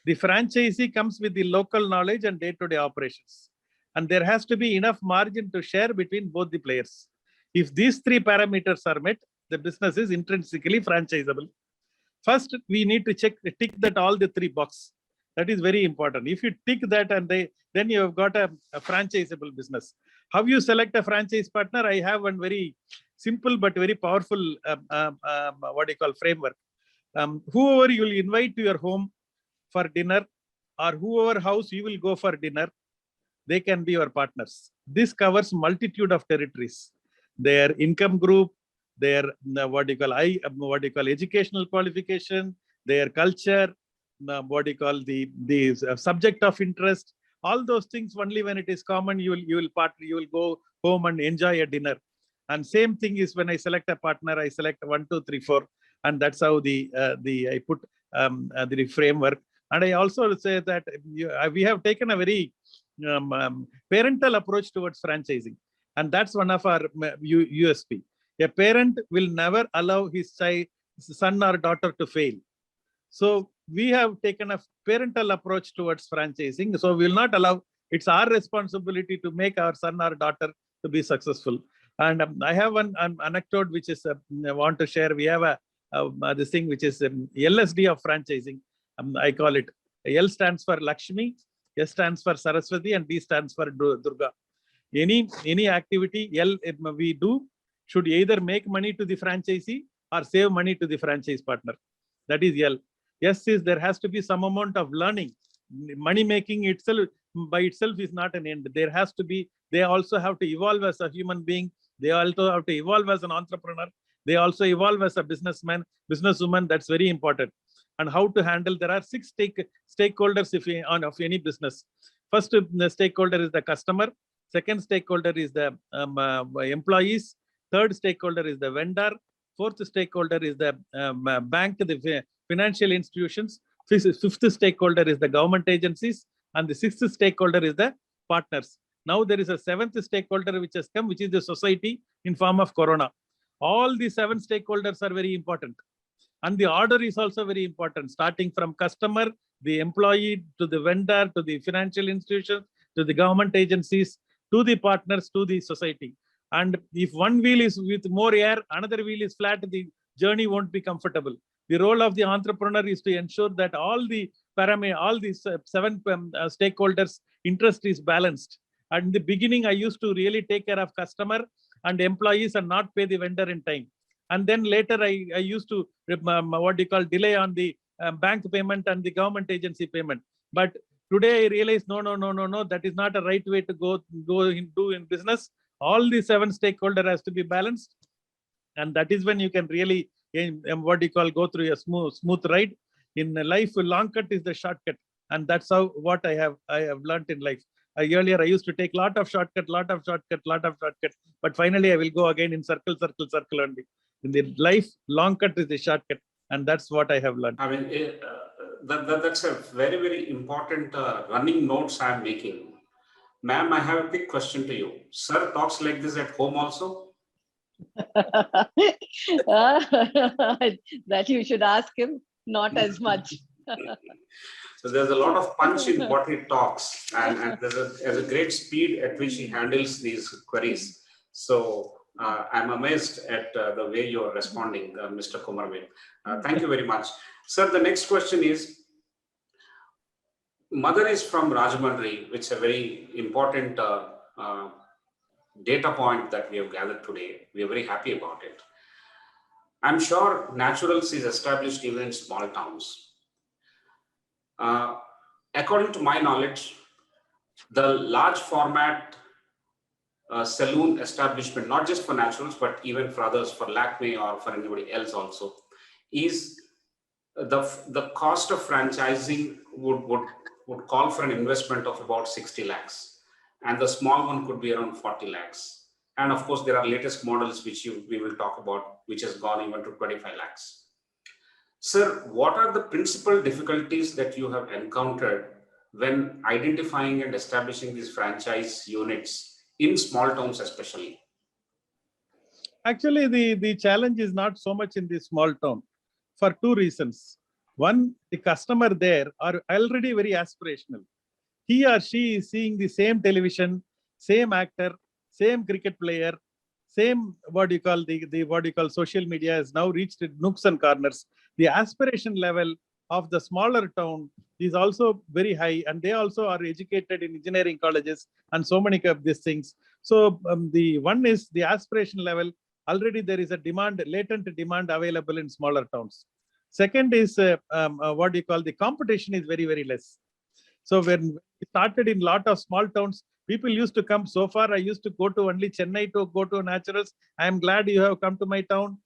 The franchisee comes with the local knowledge and day-to-day operations. And there has to be enough margin to share between both the players. If these three parameters are met, the business is intrinsically franchisable. First, we need to tick that all the three boxes. That is very important. If you tick that, and then you have got a franchisable business. How you select a franchise partner? I have one very simple but very powerful what do you call framework. Whoever you will invite to your home for dinner, or whoever house you will go for dinner, they can be your partners. This covers multitude of territories. Their income group, their what do you call educational qualification, their culture, what do you call the subject of interest. All those things, only when it is common, you will go home and enjoy a dinner. And same thing is when I select a partner, I select 1, 2, 3, 4, and that's how I put the framework. And I also say that we have taken a very parental approach towards franchising, and that's one of our USP. A parent will never allow his son or daughter to fail. So we have taken a parental approach towards franchising. So we will not allow, it's our responsibility to make our son or daughter to be successful. And I have one anecdote which is I want to share. We have this thing which is LSD of franchising. I call it. L stands for Lakshmi, S stands for Saraswati, and D stands for Durga. Any activity we do should either make money to the franchisee or save money to the franchise partner. That is L. S is there has to be some amount of learning. Money making itself by itself is not an end. There has to be, they also have to evolve as a human being. They also have to evolve as an entrepreneur. They also evolve as a businessman, businesswoman. That's very important. And how to handle, there are 6 stakeholders of any business. First the stakeholder is the customer. Second stakeholder is the employees. Third stakeholder is the vendor. Fourth stakeholder is the bank, the financial institutions. Fifth stakeholder is the government agencies. And the 6th stakeholder is the partners. Now there is a 7th stakeholder which has come, which is the society in form of Corona. All the 7 stakeholders are very important. And the order is also very important, starting from customer, the employee, to the vendor, to the financial institutions, to the government agencies, to the partners, to the society. And if one wheel is with more air, another wheel is flat, the journey won't be comfortable. The role of the entrepreneur is to ensure that all the all these 7 stakeholders' interest is balanced. And in the beginning, I used to really take care of customer and employees and not pay the vendor in time. And then later, I used to delay on the bank payment and the government agency payment. But today I realize no, that is not a right way to do in business. All the 7 stakeholders has to be balanced, and that is when you can really go through a smooth ride. In life, a long cut is the shortcut, and that's how what I have learned in life. Earlier I used to take lot of shortcut, but finally I will go again in circle only. In the life, long cut is the shortcut, and that's what I have learned. I mean, that's a very, very important running notes I'm making. Ma'am, I have a quick question to you. Sir talks like this at home also? That you should ask him, not as much. So there's a lot of punch in what he talks, and there's a great speed at which he handles these queries. So I'm amazed at the way you're responding, Mr. Kumaravel. Thank you very much. Sir, the next question is, mother is from Rajahmundry, which is a very important data point that we have gathered today. We are very happy about it. I'm sure Naturals is established even in small towns. According to my knowledge, the large format saloon establishment, not just for Naturals, but even for others, for Lakme or for anybody else also, is the cost of franchising would call for an investment of about 60 lakhs. And the small one could be around 40 lakhs. And of course, there are latest models which we will talk about, which has gone even to 25 lakhs. Sir, what are the principal difficulties that you have encountered when identifying and establishing these franchise units in small towns especially? Actually, the challenge is not so much in the small town for 2 reasons. One, the customer there are already very aspirational. He or she is seeing the same television, same actor, same cricket player, same social media has now reached nooks and corners. The aspiration level of the smaller town is also very high, and they also are educated in engineering colleges and so many of these things. So the one is the aspiration level. Already there is a demand, latent demand available in smaller towns. Second is the competition is very, very less. So when we started in a lot of small towns, people used to come. So far, I used to go to only Chennai to go to Naturals. I am glad you have come to my town.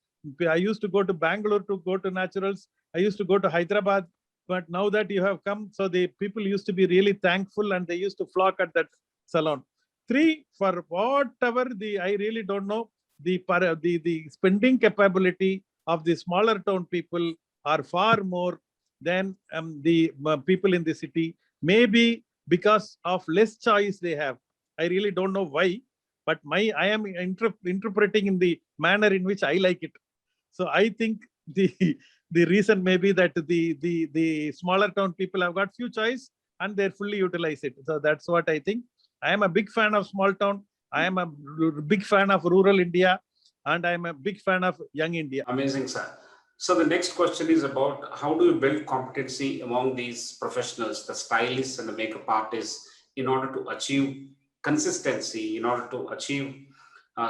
I used to go to Bangalore to go to Naturals. I used to go to Hyderabad. But now that you have come, so the people used to be really thankful, and they used to flock at that salon. 3, for whatever I really don't know, the spending capability of the smaller town people are far more than the people in the city. Maybe because of less choice they have. I really don't know why, but I am interpreting in the manner in which I like it. So I think The reason may be that the smaller town people have got few choice and they fully utilize it. So that's what I think. I am a big fan of small town. I am a big fan of rural India, and I am a big fan of young India. Amazing, sir. So the next question is about how do you build competency among these professionals, the stylists and the makeup artists, in order to achieve consistency, in order to achieve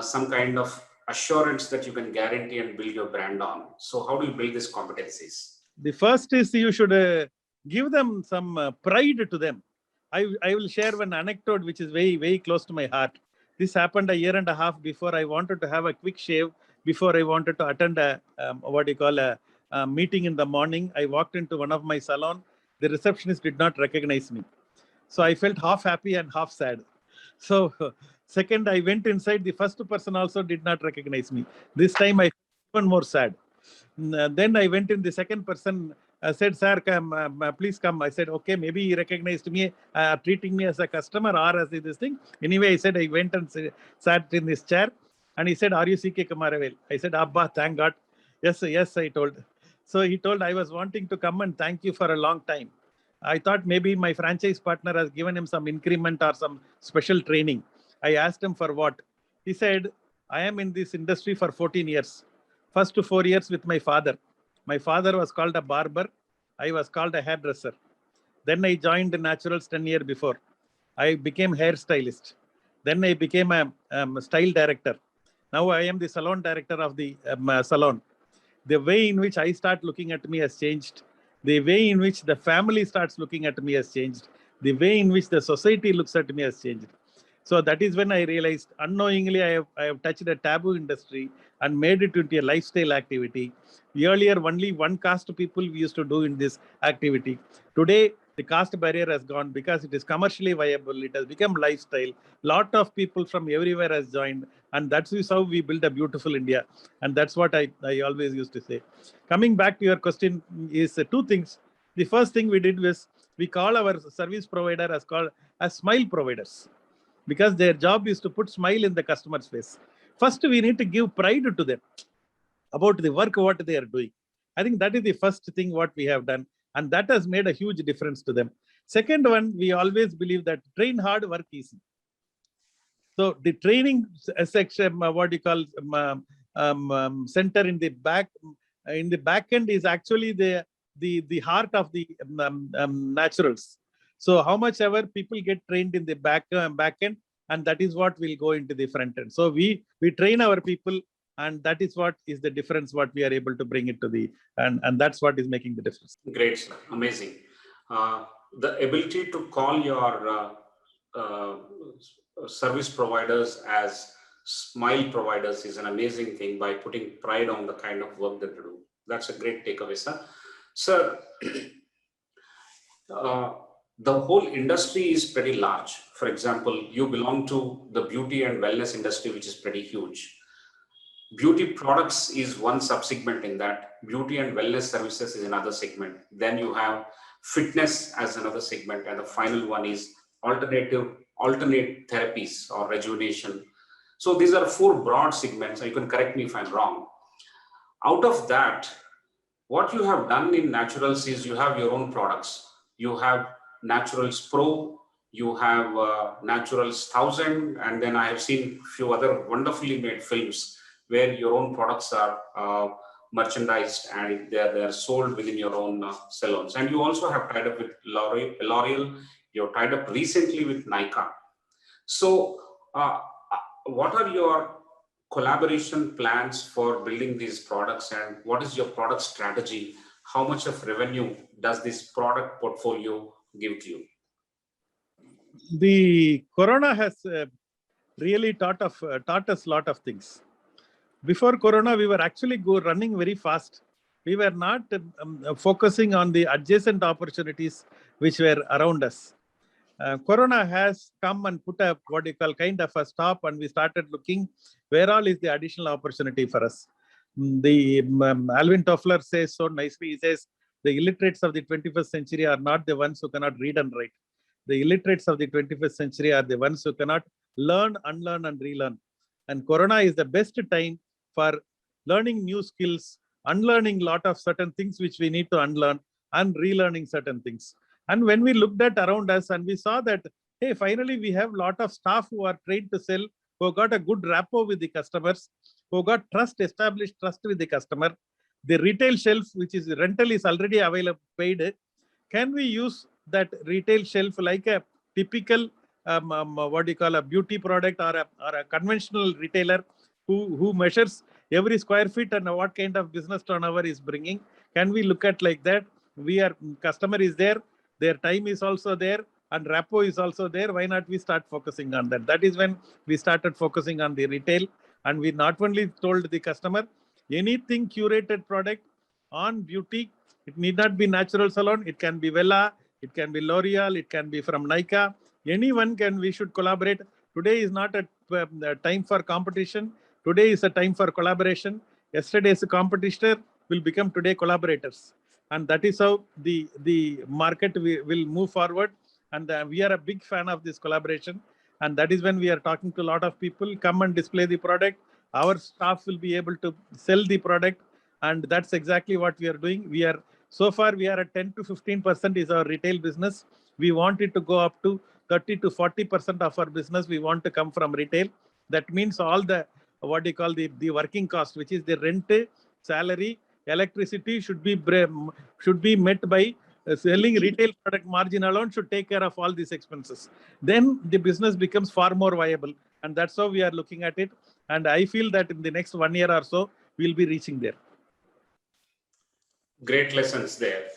some kind of assurance that you can guarantee and build your brand on. So how do you build these competencies? The first is you should give them some pride to them. I will share one anecdote which is very, very close to my heart. This happened a year and a half before. I wanted to have a quick shave before I wanted to attend a meeting in the morning. I walked into one of my salon. The receptionist did not recognize me. So I felt half happy and half sad. So second, I went inside. The first person also did not recognize me. This time I felt even more sad. Then I went in. The second person said, "Sir, come, please come." I said, "Okay, maybe he recognized me, treating me as a customer or as this thing." Anyway, I said, I went and sat in this chair, and he said, "Are you C.K.kumaravel?" I said, "Abba, thank God." Yes, yes, I told. So he told, "I was wanting to come and thank you for a long time. I thought maybe my franchise partner has given him some increment or some special training." I asked him for what. He said, "I am in this industry for 14 years. First 4 years with my father. My father was called a barber. I was called a hairdresser. Then I joined the Naturals 10 years before. I became hairstylist. Then I became a style director. Now I am the salon director of the salon. The way in which I start looking at me has changed. The way in which the family starts looking at me has changed. The way in which the society looks at me has changed." So that is when I realized unknowingly I have touched a taboo industry and made it into a lifestyle activity. Earlier, only one caste people we used to do in this activity. Today, the caste barrier has gone because it is commercially viable. It has become lifestyle. Lot of people from everywhere has joined, and that's how we build a beautiful India. And that's what I always used to say. Coming back to your question is two things. The first thing we did was we call our service provider as smile providers, because their job is to put smile in the customer's face. First, we need to give pride to them about the work, what they are doing. I think that is the first thing what we have done, and that has made a huge difference to them. Second one, we always believe that train hard, work easy. So the training section, what you call center in the back end is actually the heart of the naturals. So how much ever people get trained in the back end, and that is what will go into the front end. So we train our people, and that is what is the difference what we are able to bring it to the and that's what is making the difference. Great, sir. Amazing. The ability to call your service providers as smile providers is an amazing thing by putting pride on the kind of work that they do. That's a great takeaway, sir. Sir, the whole industry is pretty large. For example, you belong to the beauty and wellness industry, which is pretty huge. Beauty products is one subsegment in that. Beauty and wellness services is another segment. Then you have fitness as another segment, and the final one is alternate therapies or rejuvenation. So these are 4 broad segments. You can correct me if I'm wrong. Out of that, what you have done in Naturals is you have your own products. You have Naturals Pro, you have Naturals 1000, and then I have seen a few other wonderfully made films where your own products are merchandised and they're sold within your own salons. And you also have tied up with L'Oreal, you're tied up recently with Nykaa. So what are your collaboration plans for building these products, and what is your product strategy? How much of revenue does this product portfolio give to you? The Corona has really taught us a lot of things. Before Corona, we were actually running very fast. We were not focusing on the adjacent opportunities which were around us. Corona has come and put a what you call kind of a stop, and we started looking where all is the additional opportunity for us. The Alvin Toffler says so nicely. He says the illiterates of the 21st century are not the ones who cannot read and write. The illiterates of the 21st century are the ones who cannot learn, unlearn, and relearn. And Corona is the best time for learning new skills, unlearning lot of certain things which we need to unlearn and relearning certain things. And when we looked at around us and we saw that, hey, finally we have lot of staff who are trained to sell, who got a good rapport with the customers, who got established trust with the customer. The retail shelf, which is rental, is already available, paid. Can we use that retail shelf like a typical what do you call a beauty product or a conventional retailer who measures every square feet and what kind of business turnover is bringing? Can we look at like that? Customer is there, their time is also there, and rapport is also there. Why not we start focusing on that? That is when we started focusing on the retail, and we not only told the customer anything curated product on beauty. It need not be natural salon. It can be Vella, it can be L'Oreal, it can be from Nika. Anyone can, we should collaborate. Today is not a time for competition. Today is a time for collaboration. Yesterday's competitor will become today collaborators. And that is how the market will move forward. And we are a big fan of this collaboration. And that is when we are talking to a lot of people, come and display the product. Our staff will be able to sell the product. And that's exactly what we are doing. So far we are at 10 to 15% is our retail business. We want it to go up to 30 to 40% of our business. We want to come from retail. That means all the, what do you call, the working cost, which is the rent, salary, electricity should be met by selling retail product. Margin alone should take care of all these expenses. Then the business becomes far more viable. And that's how we are looking at it. And I feel that in the next 1 year or so, we'll be reaching there. Great lessons there.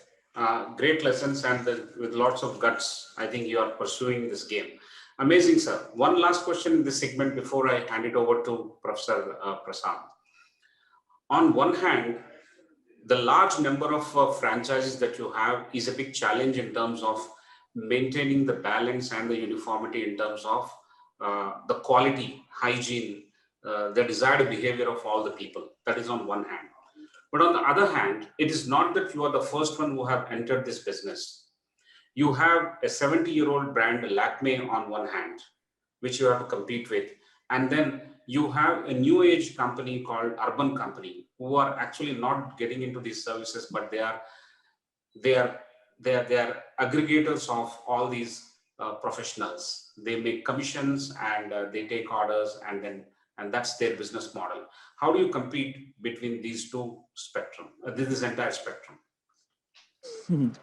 Great lessons, and with lots of guts. I think you are pursuing this game. Amazing, sir. One last question in this segment before I hand it over to Professor Prasad. On one hand, the large number of franchises that you have is a big challenge in terms of maintaining the balance and the uniformity in terms of the quality, hygiene, the desired behavior of all the people. That is on one hand. But on the other hand, it is not that you are the first one who have entered this business. You have a 70-year-old brand, Lakme, on one hand, which you have to compete with. And then you have a new age company called Urban Company, who are actually not getting into these services, but they are aggregators of all these professionals. They make commissions and they take orders, and that's their business model. How do you compete between these two spectrum, this entire spectrum?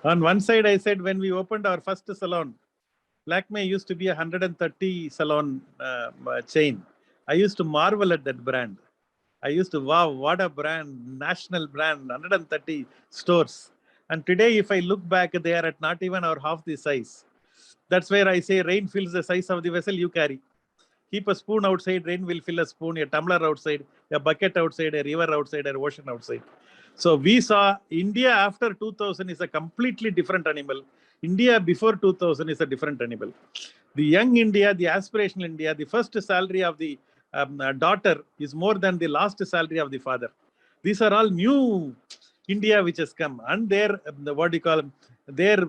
On one side, I said when we opened our first salon, Lakme used to be a 130 salon chain. I used to marvel at that brand. I used to, wow, what a brand, national brand, 130 stores. And today, if I look back, they are at not even or half the size. That's where I say rain fills the size of the vessel you carry. Keep a spoon outside, rain will fill a spoon, a tumbler outside, a bucket outside, a river outside, an ocean outside. So we saw India after 2000 is a completely different animal. India before 2000 is a different animal. The young India, the aspirational India, the first salary of the daughter is more than the last salary of the father. These are all new India which has come, and their what do you call their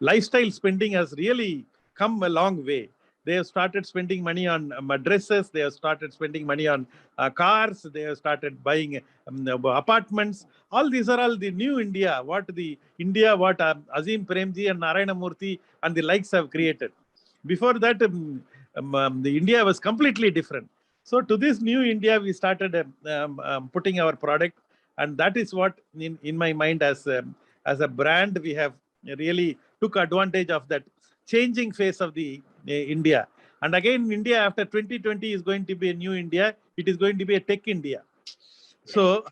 lifestyle spending has really come a long way. They have started spending money on dresses. They have started spending money on cars. They have started buying apartments. All these are all the new India. What Azim Premji and Narayana Murthy and the likes have created. Before that, the India was completely different. So to this new India, we started putting our product, and that is what in my mind as a brand we have really took advantage of that changing face of the India. And again, India after 2020 is going to be a new India. It is going to be a tech India. So,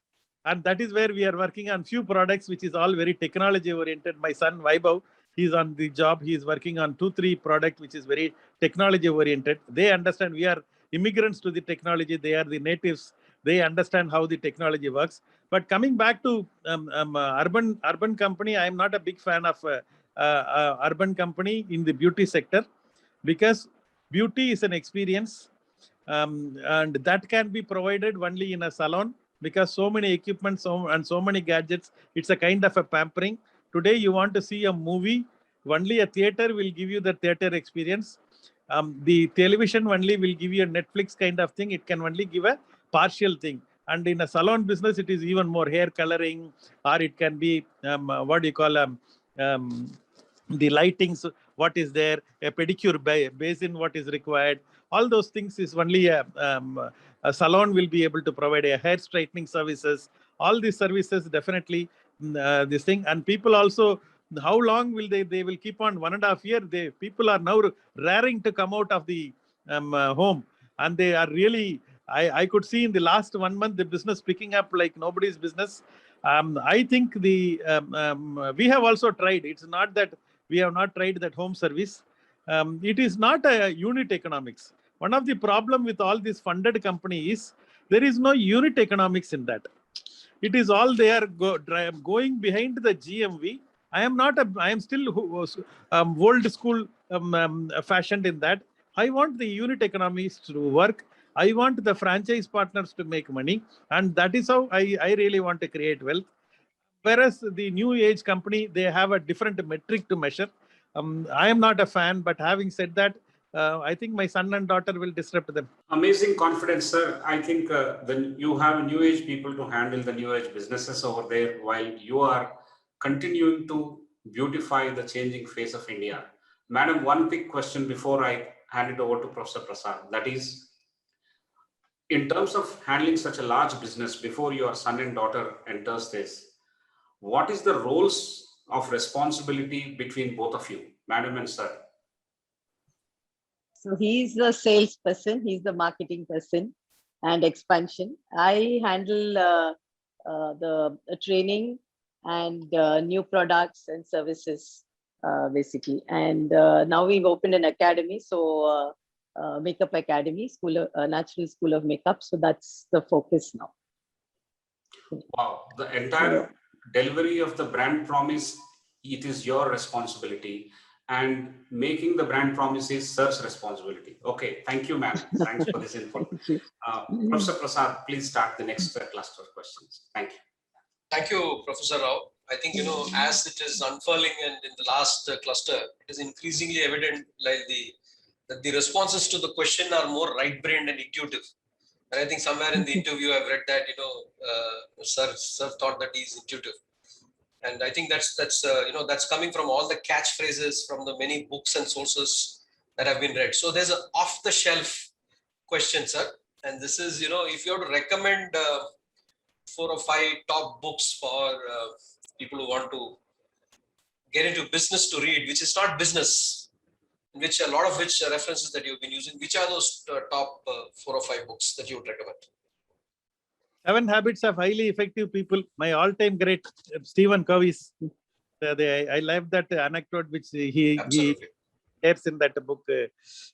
and that is where we are working on few products, which is all very technology oriented. My son Vaibhav, he's on the job. He is working on 2-3 products, which is very technology oriented. They understand we are immigrants to the technology. They are the natives. They understand how the technology works. But coming back to urban company, I am not a big fan of urban company in the beauty sector, because beauty is an experience, and that can be provided only in a salon, because so many equipments and so many gadgets, it's a kind of a pampering. Today you want to see a movie, only a theater will give you the theater experience. The television only will give you a Netflix kind of thing. It can only give a partial thing. And in a salon business, it is even more hair coloring, or it can be the lightings, what is there, a pedicure basin, what is required. All those things is only a salon will be able to provide a hair straightening services. All these services definitely this thing. And people also, how long will they will keep on? 1.5 years. People are now raring to come out of the home, and they are really. I could see in the last 1 month the business picking up like nobody's business. I think we have also tried. It's not that we have not tried that home service. It is not a unit economics. One of the problem with all these funded companies, there is no unit economics in that. It is all they are going behind the GMV. I am still old school fashioned in that. I want the unit economics to work. I want the franchise partners to make money, and that is how I really want to create wealth. Whereas the new age company, they have a different metric to measure. I am not a fan, but having said that, I think my son and daughter will disrupt them. Amazing confidence, sir. I think you have new age people to handle the new age businesses over there, while you are continuing to beautify the changing face of India. Madam, one quick question before I hand it over to Professor Prasad. That is, in terms of handling such a large business before your son and daughter enters this, what is the roles of responsibility between both of you, madam and sir? So he's the salesperson, he's the marketing person and expansion. I handle the training and new products and services, basically. And now we've opened an academy, so Makeup Academy, Natural School of Makeup. So that's the focus now. Wow, the entire delivery of the brand promise, it is your responsibility, and making the brand promise is sir's responsibility. Okay, thank you, ma'am. Thanks for this info. Professor Prasad, please start the next cluster of questions. Thank you. Thank you, Professor Rao. I think, as it is unfurling and in the last cluster, it is increasingly evident that the responses to the question are more right-brained and intuitive. And I think somewhere in the interview, I've read that, sir thought that he's intuitive. And I think that's coming from all the catchphrases from the many books and sources that have been read. So there's an off-the-shelf question, sir. And this is, if you have to recommend 4 or 5 top books for people who want to get into business to read, which is not business, which a lot of which references that you've been using, which are those top 4 or 5 books that you would recommend? 7 Habits of Highly Effective People, my all-time great, Stephen Covey's. I love that anecdote which he shares in that book,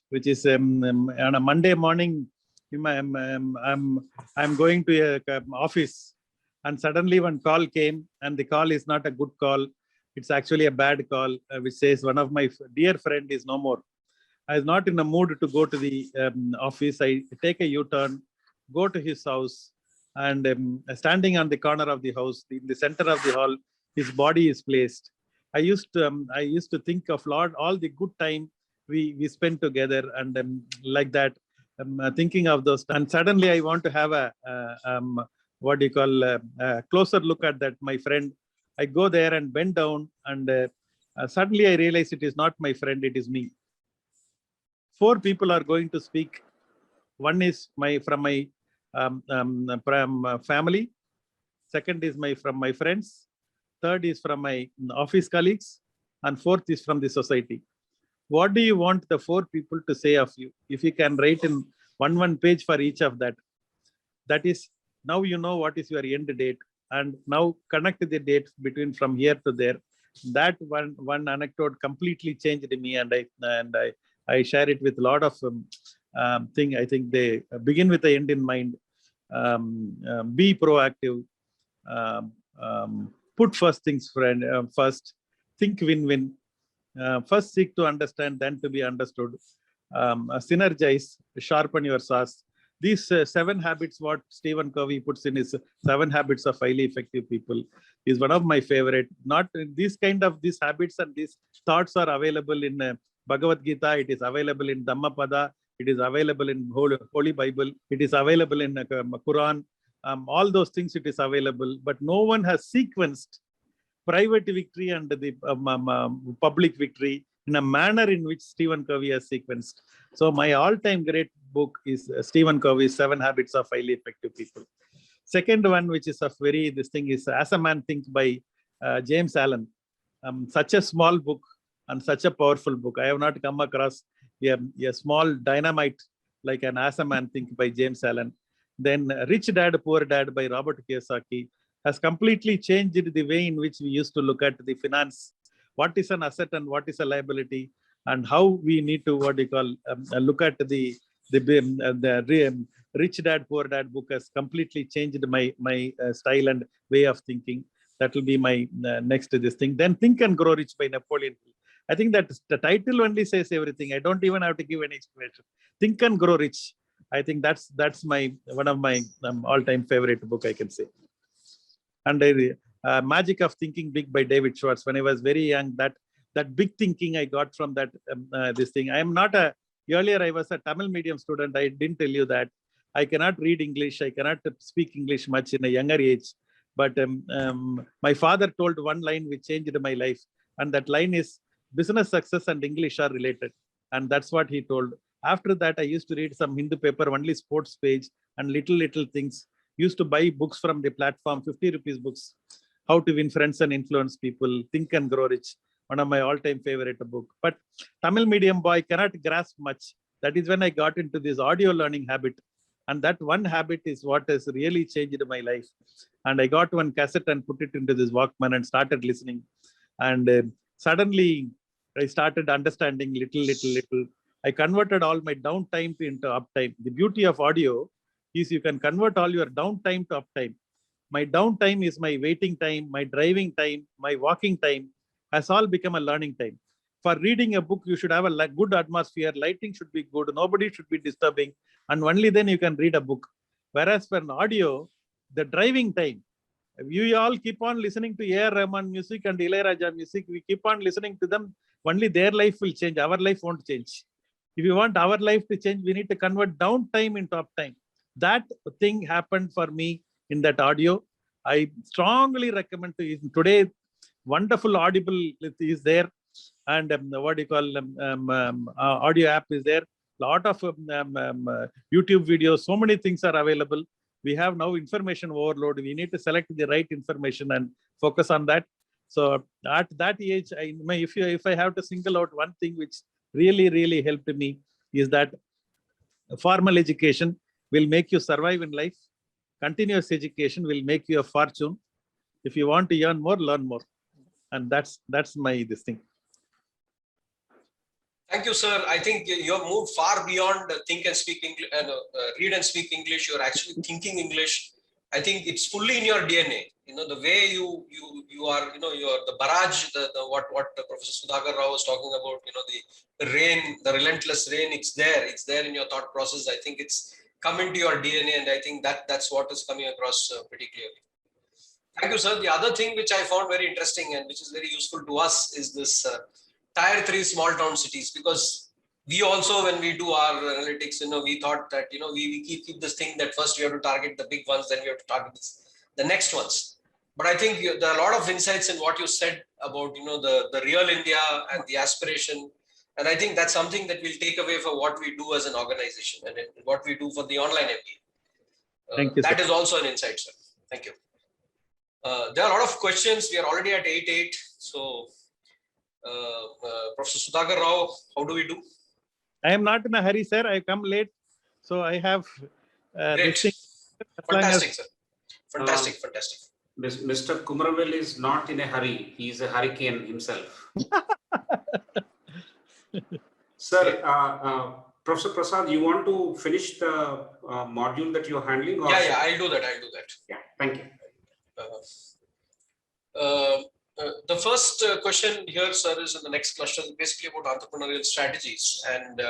which is on a Monday morning, I'm going to a office, and suddenly one call came, and the call is not a good call. It's actually a bad call, which says one of my dear friend is no more. I was not in a mood to go to the office. I take a U-turn, go to his house, and standing on the corner of the house, in the center of the hall, his body is placed. I used to think of all the good time we spent together, and like that, thinking of those. And suddenly, I want to have a closer look at that, my friend. I go there and bend down, and suddenly I realize it is not my friend, it is me. 4 people are going to speak. One is from my family. Second is from my friends. Third is from my office colleagues. And 4th is from the society. What do you want the 4 people to say of you? If you can write in one page for each of that. That is, now you know what is your end date. And now connect the date between from here to there. That one anecdote completely changed me, and I share it with a lot of thing. I think they begin with the end in mind. Be proactive. Put first things first. Think win-win. First seek to understand, then to be understood. Synergize. Sharpen your sauce. These 7 habits, what Stephen Covey puts in his 7 Habits of Highly Effective People, is one of my favorite. Not these habits and these thoughts are available in Bhagavad Gita. It is available in Dhammapada. It is available in Holy Bible. It is available in Quran. all those things it is available, but no one has sequenced private victory and the public victory in a manner in which Stephen Covey has sequenced. So my all-time great book is Stephen Covey's 7 Habits of Highly Effective People. Second one, which is of this thing, is As a Man Thinks by James Allen. Such a small book and such a powerful book. I have not come across a small dynamite like an As a Man Thinks by James Allen. Then Rich Dad, Poor Dad by Robert Kiyosaki has completely changed the way in which we used to look at the finance. What is an asset and what is a liability, and how we need to look at the Rich Dad Poor Dad book has completely changed my style and way of thinking. That will be my next this thing. Then Think and Grow Rich by Napoleon Hill. I think that the title only says everything. I don't even have to give any explanation. Think and Grow Rich. I think that's one of my all-time favorite book, I can say. And Magic of Thinking Big by David Schwartz. When I was very young, that big thinking I got from that this thing. I am not earlier I was a Tamil medium student. I didn't tell you that. I cannot read English. I cannot speak English much in a younger age. But my father told one line which changed my life. And that line is, business success and English are related. And that's what he told. After that, I used to read some Hindu paper, only sports page and little things. Used to buy books from the platform, 50 rupees books. How to Win Friends and Influence People, Think and Grow Rich. One of my all-time favorite book. But Tamil medium boy cannot grasp much. That is when I got into this audio learning habit. And that one habit is what has really changed my life. And I got one cassette and put it into this Walkman and started listening. And suddenly I started understanding little. I converted all my downtime into uptime. The beauty of audio is you can convert all your downtime to uptime. My downtime is my waiting time, my driving time, my walking time has all become a learning time. For reading a book, you should have a good atmosphere. Lighting should be good. Nobody should be disturbing. And only then you can read a book. Whereas for an audio, the driving time, you all keep on listening to A.R. Rahman music and Ilayaraja music. We keep on listening to them. Only their life will change. Our life won't change. If you want our life to change, we need to convert downtime into uptime. That thing happened for me in that audio. I strongly recommend to you. Today, wonderful Audible is there. And audio app is there. Lot of YouTube videos. So many things are available. We have now information overload. We need to select the right information and focus on that. So at that age, if I have to single out one thing which really helped me is that formal education will make you survive in life. Continuous education will make you a fortune. If you want to earn more, learn more. And that's my this thing. Thank you, sir. I think you have moved far beyond think and speak English and read and speak English. You're actually thinking English. I think it's fully in your DNA. You know, the way you are, you know, you're the barrage, what Professor Sudhakar Rao was talking about, you know, the rain, the relentless rain, it's there in your thought process. I think it's come into your DNA, and I think that's what is coming across pretty clearly. Thank you, sir. The other thing which I found very interesting and which is very useful to us is this Tier 3 small town cities, because we also, when we do our analytics, you know, we thought that, you know, we keep this thing that first we have to target the big ones, then we have to target the next ones. But I think there are a lot of insights in what you said about, you know, the real India and the aspiration. And I think that's something that we'll take away for what we do as an organization and what we do for the online MBA. Thank you, that sir. is also an insight, sir. Thank you. There are a lot of questions. We are already at 8:08. So, Professor Sudhakar Rao, how do we do? I am not in a hurry, sir. I come late. So I have Great. this thing. Fantastic, sir. Fantastic. Mr. Kumaravel is not in a hurry. He is a hurricane himself. Sir, Professor Prasad, you want to finish the module that you're handling? Or Yeah, I'll do that. Yeah, thank you. The first question here, sir, is in the next cluster, basically about entrepreneurial strategies. And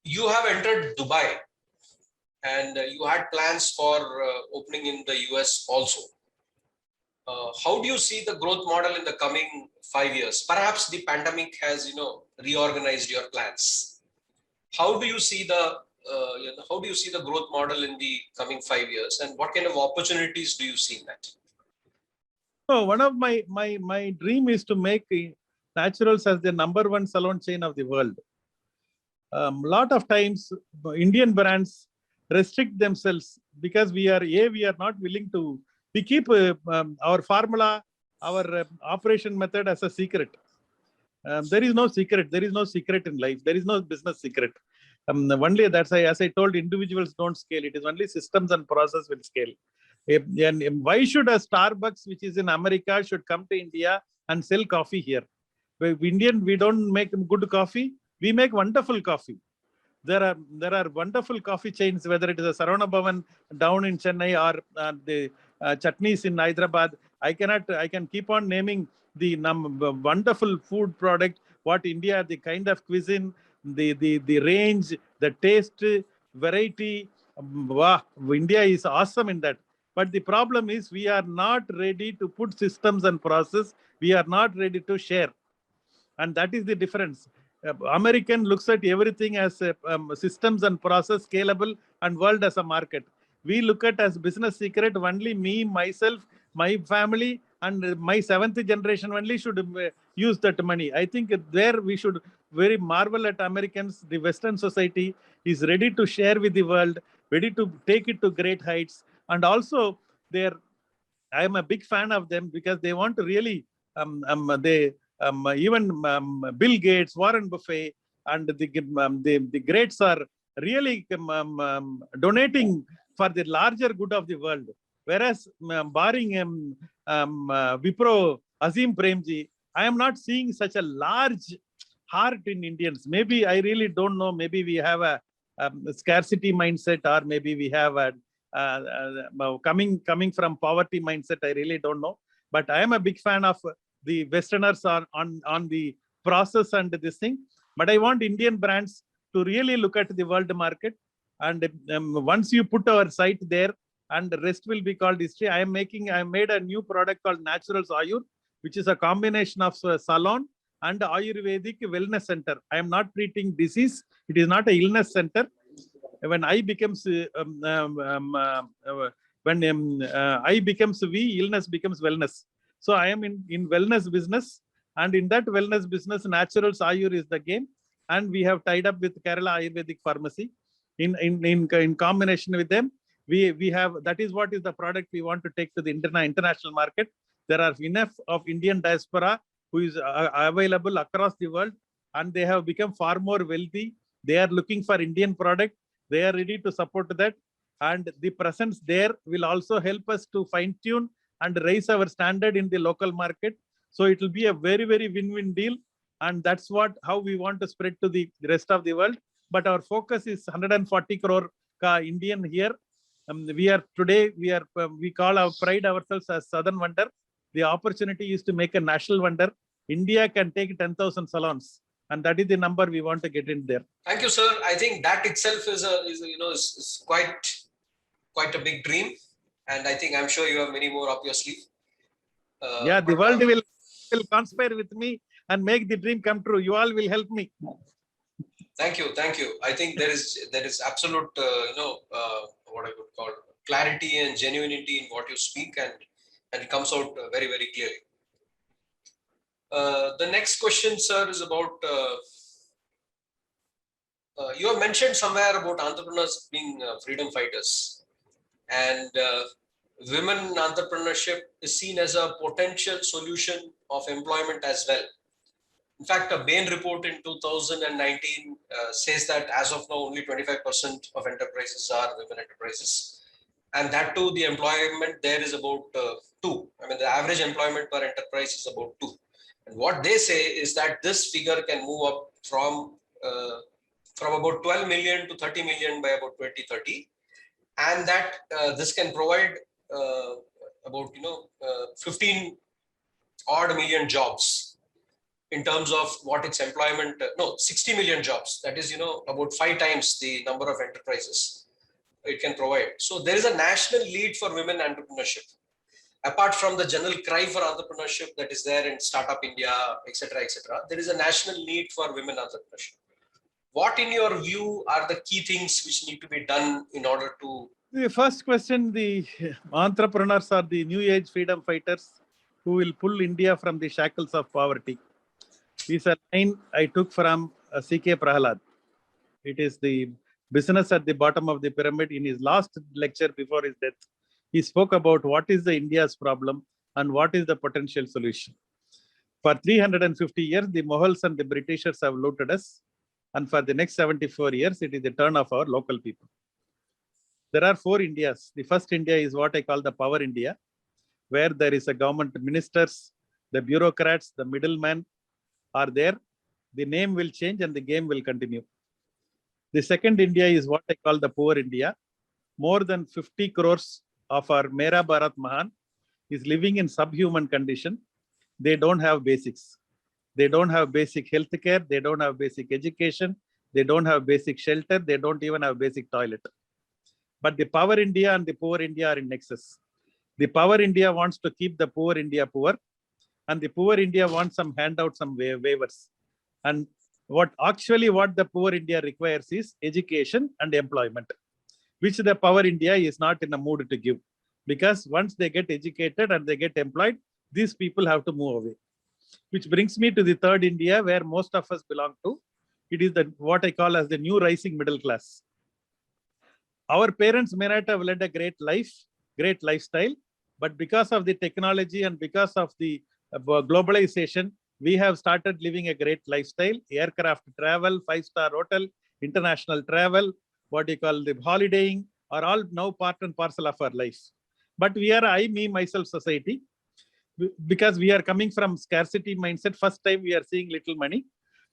you have entered Dubai, and you had plans for opening in the US also. How do you see the growth model in the coming 5 years? Perhaps the pandemic has, you know, reorganized your plans. How do you see the how do you see the growth model in the coming 5 years, and what kind of opportunities do you see in that? So one of my dream is to make Naturals as the #1 salon chain of the world. Lot of times Indian brands restrict themselves because we are not willing to. We keep our formula, our operation method as a secret. There is no secret. There is no secret in life. There is no business secret. Only that's as I told, individuals don't scale. It is only systems and process will scale. And why should a Starbucks, which is in America, should come to India and sell coffee here? We don't make good coffee. We make wonderful coffee. There are wonderful coffee chains, whether it is a Sarana Bhavan down in Chennai or the chutneys in Hyderabad. I can keep on naming the wonderful food product, what India, the kind of cuisine, the range, the taste, variety. Wow, India is awesome in that. But the problem is we are not ready to put systems and process. We are not ready to share. And that is the difference. American looks at everything as systems and process, scalable, and world as a market. We look at as business secret, only me, myself, my family, and my 7th generation only should use that money. I think there we should very marvel at Americans. The Western society is ready to share with the world, ready to take it to great heights. And also, I am a big fan of them because they want to really, even Bill Gates, Warren Buffett, and the greats are really donating for the larger good of the world. Whereas, barring Wipro, Azim Premji, I am not seeing such a large heart in Indians. Maybe I really don't know. Maybe we have a scarcity mindset, or maybe we have a coming from poverty mindset. I really don't know. But I am a big fan of the Westerners on the process and this thing. But I want Indian brands to really look at the world market. And once you put our site there, and the rest will be called history. I made a new product called Naturals Ayur, which is a combination of Salon and Ayurvedic Wellness Center. I am not treating disease. It is not a illness center. When I becomes I becomes we, illness becomes wellness. So I am in wellness business, and in that wellness business, Naturals Ayur is the game, and we have tied up with Kerala Ayurvedic Pharmacy. In combination with them, we have, that is what is the product we want to take to the international market. There are enough of Indian diaspora who is available across the world, and they have become far more wealthy. They are looking for Indian product. They are ready to support that. And the presence there will also help us to fine tune and raise our standard in the local market. So it will be a very, very win-win deal. And that's how we want to spread to the rest of the world. But our focus is 140 crore Indian here. We call our pride ourselves as Southern Wonder. The opportunity is to make a national wonder. India can take 10,000 salons. And that is the number we want to get in there. Thank you, sir. I think that itself is quite a big dream, and I'm sure you have many more up your sleeve. The world will conspire with me and make the dream come true. You all will help me. Thank you. I think there is absolute what I would call clarity and genuinity in what you speak, and it comes out very, very clearly. The next question, sir, is about you have mentioned somewhere about entrepreneurs being freedom fighters, and women entrepreneurship is seen as a potential solution of employment as well. In fact, a Bain report in 2019 says that as of now, only 25% of enterprises are women enterprises. And that too, the employment there is about 2. The average employment per enterprise is about 2. And what they say is that this figure can move up from about 12 million to 30 million by about 2030. And that this can provide about 15 odd million jobs in terms of what its employment, 60 million jobs. That is, about 5 times the number of enterprises it can provide. So there is a national need for women entrepreneurship. Apart from the general cry for entrepreneurship that is there in Startup India, etc., there is a national need for women entrepreneurship. what in your view are the key things which need to be done in order to? The first question, the entrepreneurs are the new age freedom fighters who will pull India from the shackles of poverty. This is a line I took from C.K. Prahalad. It is the business at the bottom of the pyramid. In his last lecture before his death, he spoke about what is the India's problem and what is the potential solution. For 350 years, the Mughals and the Britishers have looted us. And for the next 74 years, it is the turn of our local people. There are 4 Indias. The first India is what I call the power India, where there is a government ministers, the bureaucrats, the middlemen are there. The name will change and the game will continue. The second India is what I call the poor India. More than 50 crores of our Mera Bharat Mahan is living in subhuman condition. They don't have basics. They don't have basic health care. They don't have basic education. They don't have basic shelter. They don't even have basic toilet. But the power India and the poor India are in nexus. The power India wants to keep the poor India poor, and the poor India wants some handouts, some waivers. And what the poor India requires is education and employment, which the power India is not in a mood to give. Because once they get educated and they get employed, these people have to move away. Which brings me to the third India, where most of us belong to. It is what I call as the new rising middle class. Our parents may not have led a great life, great lifestyle, but because of the technology and because of the globalization, we have started living a great lifestyle. Aircraft travel, 5-star hotel, international travel, the holidaying are all now part and parcel of our life. But we are myself society, because we are coming from scarcity mindset. First time we are seeing little money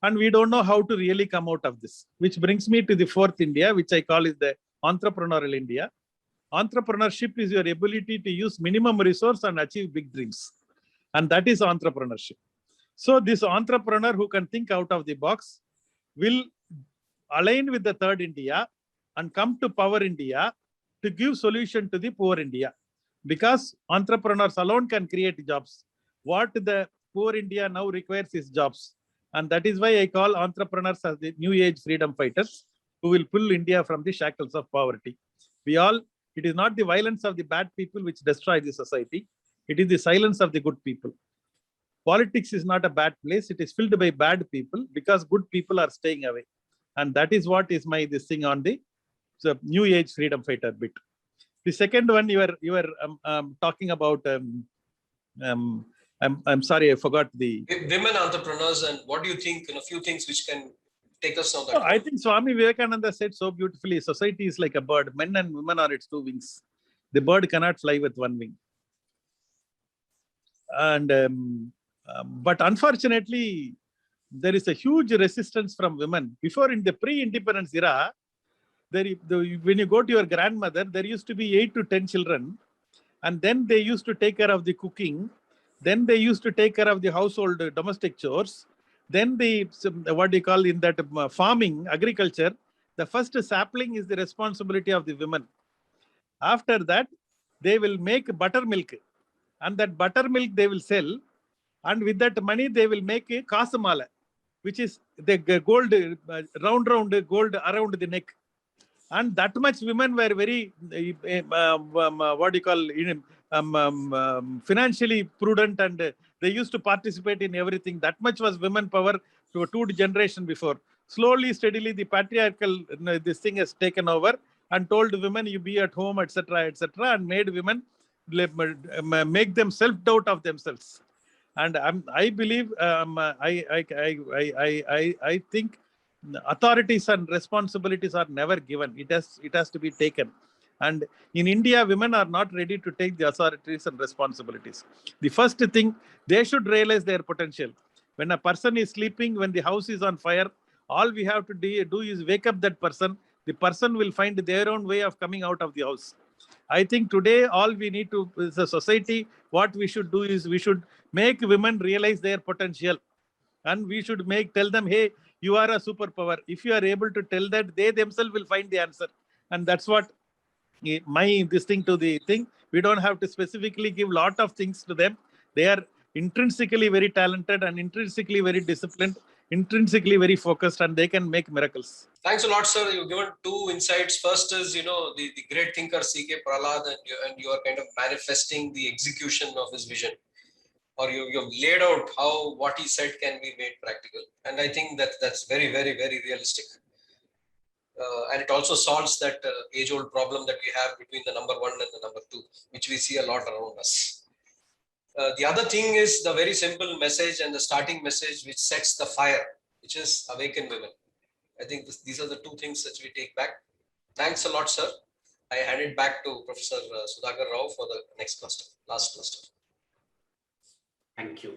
and we don't know how to really come out of this. Which brings me to the fourth India, which I call is the entrepreneurial India. Entrepreneurship is your ability to use minimum resource and achieve big dreams. And that is entrepreneurship. So this entrepreneur who can think out of the box will align with the third India and come to power India to give solution to the poor India. Because entrepreneurs alone can create jobs. What the poor India now requires is jobs. And that is why I call entrepreneurs as the new age freedom fighters who will pull India from the shackles of poverty. It is not the violence of the bad people which destroy the society. It is the silence of the good people. Politics is not a bad place. It is filled by bad people because good people are staying away. And that is what is this thing on the new age freedom fighter bit. The second one you were talking about. I'm sorry, I forgot the Women entrepreneurs, and what do you think? A few things which can take us on that. No, I think Swami Vivekananda said so beautifully. Society is like a bird. Men and women are its 2 wings. The bird cannot fly with 1 wing. And but unfortunately, there is a huge resistance from women. Before, in the pre-independence era, when you go to your grandmother, there used to be 8 to 10 children, and then they used to take care of the cooking. Then they used to take care of the household domestic chores. Then in that farming, agriculture, the first sapling is the responsibility of the women. After that, they will make buttermilk, and that buttermilk they will sell, and with that money they will make a kasamala, which is the gold, round gold around the neck. And that much women were very, financially prudent, and they used to participate in everything. That much was women power to a 2 generation before. Slowly, steadily, the patriarchal this thing has taken over and told women, you be at home, etc., and made women make them self-doubt of themselves. And I believe, I think authorities and responsibilities are never given. It has to be taken. And in India, women are not ready to take the authorities and responsibilities. The first thing, they should realize their potential. When a person is sleeping, when the house is on fire, all we have to do is wake up that person. The person will find their own way of coming out of the house. I think today all we need to, as a society, what we should do is we should make women realize their potential. And we should tell them, hey, you are a superpower. If you are able to tell that, they themselves will find the answer. And that's what this thing to the thing. We don't have to specifically give lot of things to them. They are intrinsically very talented and intrinsically very disciplined. intrinsically very focused, and they can make miracles. Thanks a lot, sir. You've given two insights. First is, the great thinker C.K. Prahlad, and you are kind of manifesting the execution of his vision, or you've laid out how what he said can be made practical. And I think that's very, very, very realistic. And it also solves that age-old problem that we have between the number one and the number two, which we see a lot around us. The other thing is the very simple message and the starting message which sets the fire, which is awaken women. I think these are the two things that we take back. Thanks a lot, sir. I hand it back to Professor Sudhakar Rao for the next cluster, last cluster. Thank you.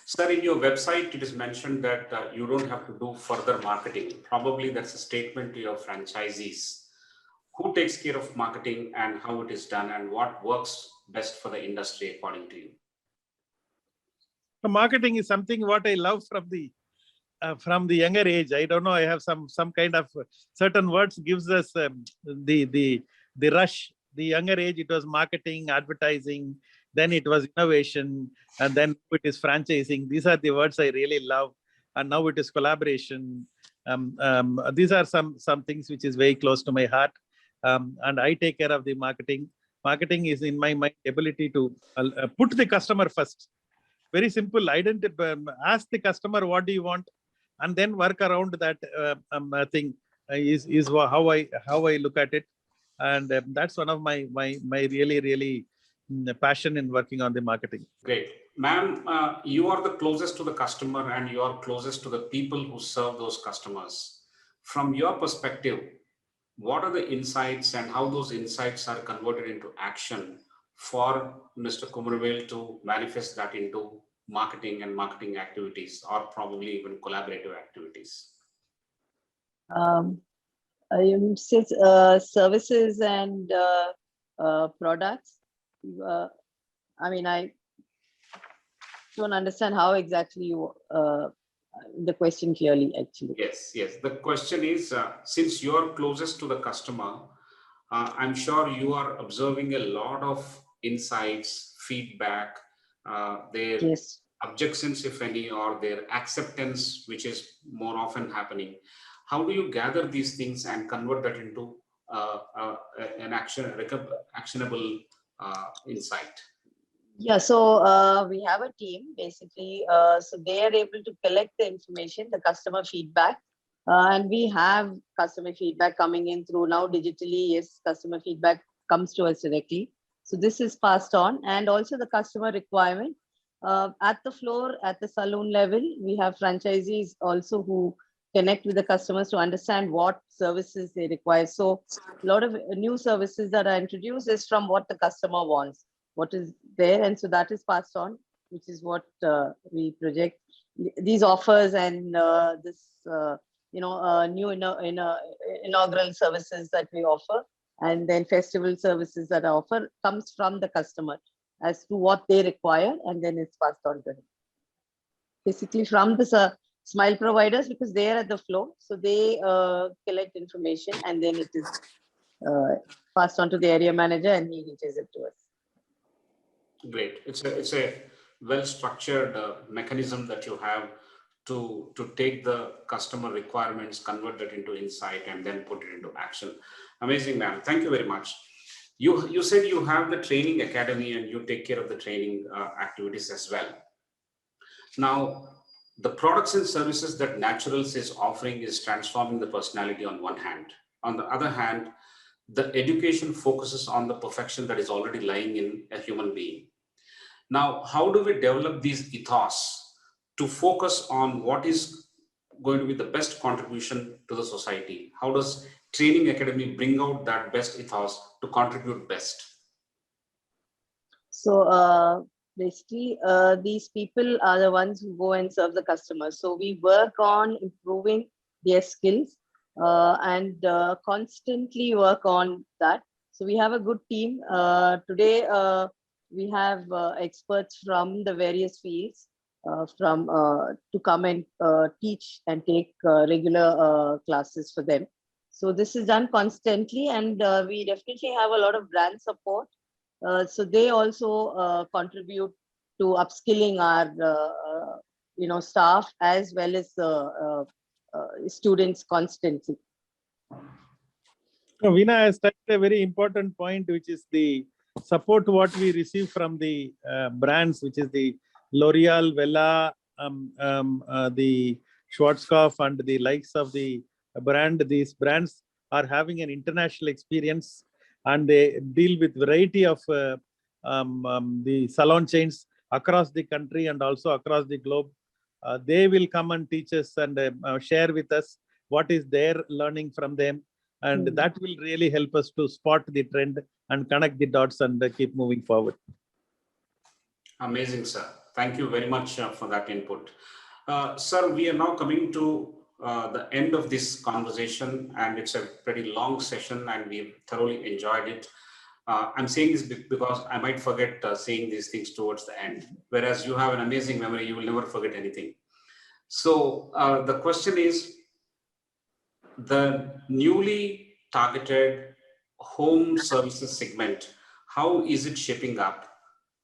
Sir, in your website, it is mentioned that you don't have to do further marketing. Probably that's a statement to your franchisees. Who takes care of marketing and how it is done, and what works best for the industry according to you? So marketing is something what I love from the younger age. I don't know. I have some kind of certain words gives us the rush. The younger age, it was marketing, advertising. Then it was innovation, and then it is franchising. These are the words I really love. And now it is collaboration. These are some things which is very close to my heart. And I take care of the marketing. Marketing is in my mind ability to put the customer first. Very simple. Ask the customer what do you want, and then work around that thing. Is how I look at it, and that's one of my really passion in working on the marketing. Great. Ma'am, you are the closest to the customer and you are closest to the people who serve those customers. From your perspective, what are the insights and how those insights are converted into action for Mr. Kumaravel to manifest that into marketing and marketing activities, or probably even collaborative activities? Since services and products, I mean, I don't understand how exactly you the question clearly, actually. Yes. The question is, since you're closest to the customer, I'm sure you are observing a lot of insights, feedback, their Yes. objections, if any, or their acceptance, which is more often happening. How do you gather these things and convert that into an actionable insight? Yeah, so we have a team basically. So they are able to collect the information, the customer feedback, and we have customer feedback coming in through now digitally. Yes, customer feedback comes to us directly. So this is passed on, and also the customer requirement at the floor, at the saloon level. We have franchisees also who connect with the customers to understand what services they require. So a lot of new services that are introduced is from what the customer wants, what is there, and so that is passed on, which is what we project. These offers and this new inaugural services that we offer, and then festival services that are offered, comes from the customer as to what they require, and then it's passed on to him. Basically from the smile providers, because they are at the floor, so they collect information and then it is passed on to the area manager and he reaches it to us. Great. It's a well-structured mechanism that you have to take the customer requirements, convert that into insight, and then put it into action. Amazing, ma'am. Thank you very much. You said you have the training academy and you take care of the training activities as well. Now, the products and services that Naturals is offering is transforming the personality on one hand. On the other hand, the education focuses on the perfection that is already lying in a human being. Now, how do we develop these ethos to focus on what is going to be the best contribution to the society? How does Training Academy bring out that best ethos to contribute best? So basically, these people are the ones who go and serve the customers. So we work on improving their skills and constantly work on that. So we have a good team. Today, we have experts from the various fields to come and teach and take regular classes for them. So this is done constantly, and we definitely have a lot of brand support. So they also contribute to upskilling our staff as well as students constantly. So Veena has touched a very important point, which is the support what we receive from the brands, which is the L'Oreal, Vela, the Schwarzkopf, and the likes of the brand. These brands are having an international experience, and they deal with variety of the salon chains across the country and also across the globe. They will come and teach us and share with us what is their learning from them. And that will really help us to spot the trend and connect the dots and keep moving forward. Amazing, sir. Thank you very much for that input. Sir, we are now coming to the end of this conversation, and it's a pretty long session and we thoroughly enjoyed it. I'm saying this because I might forget saying these things towards the end, whereas you have an amazing memory, you will never forget anything. So the question is, the newly targeted home services segment, how is it shaping up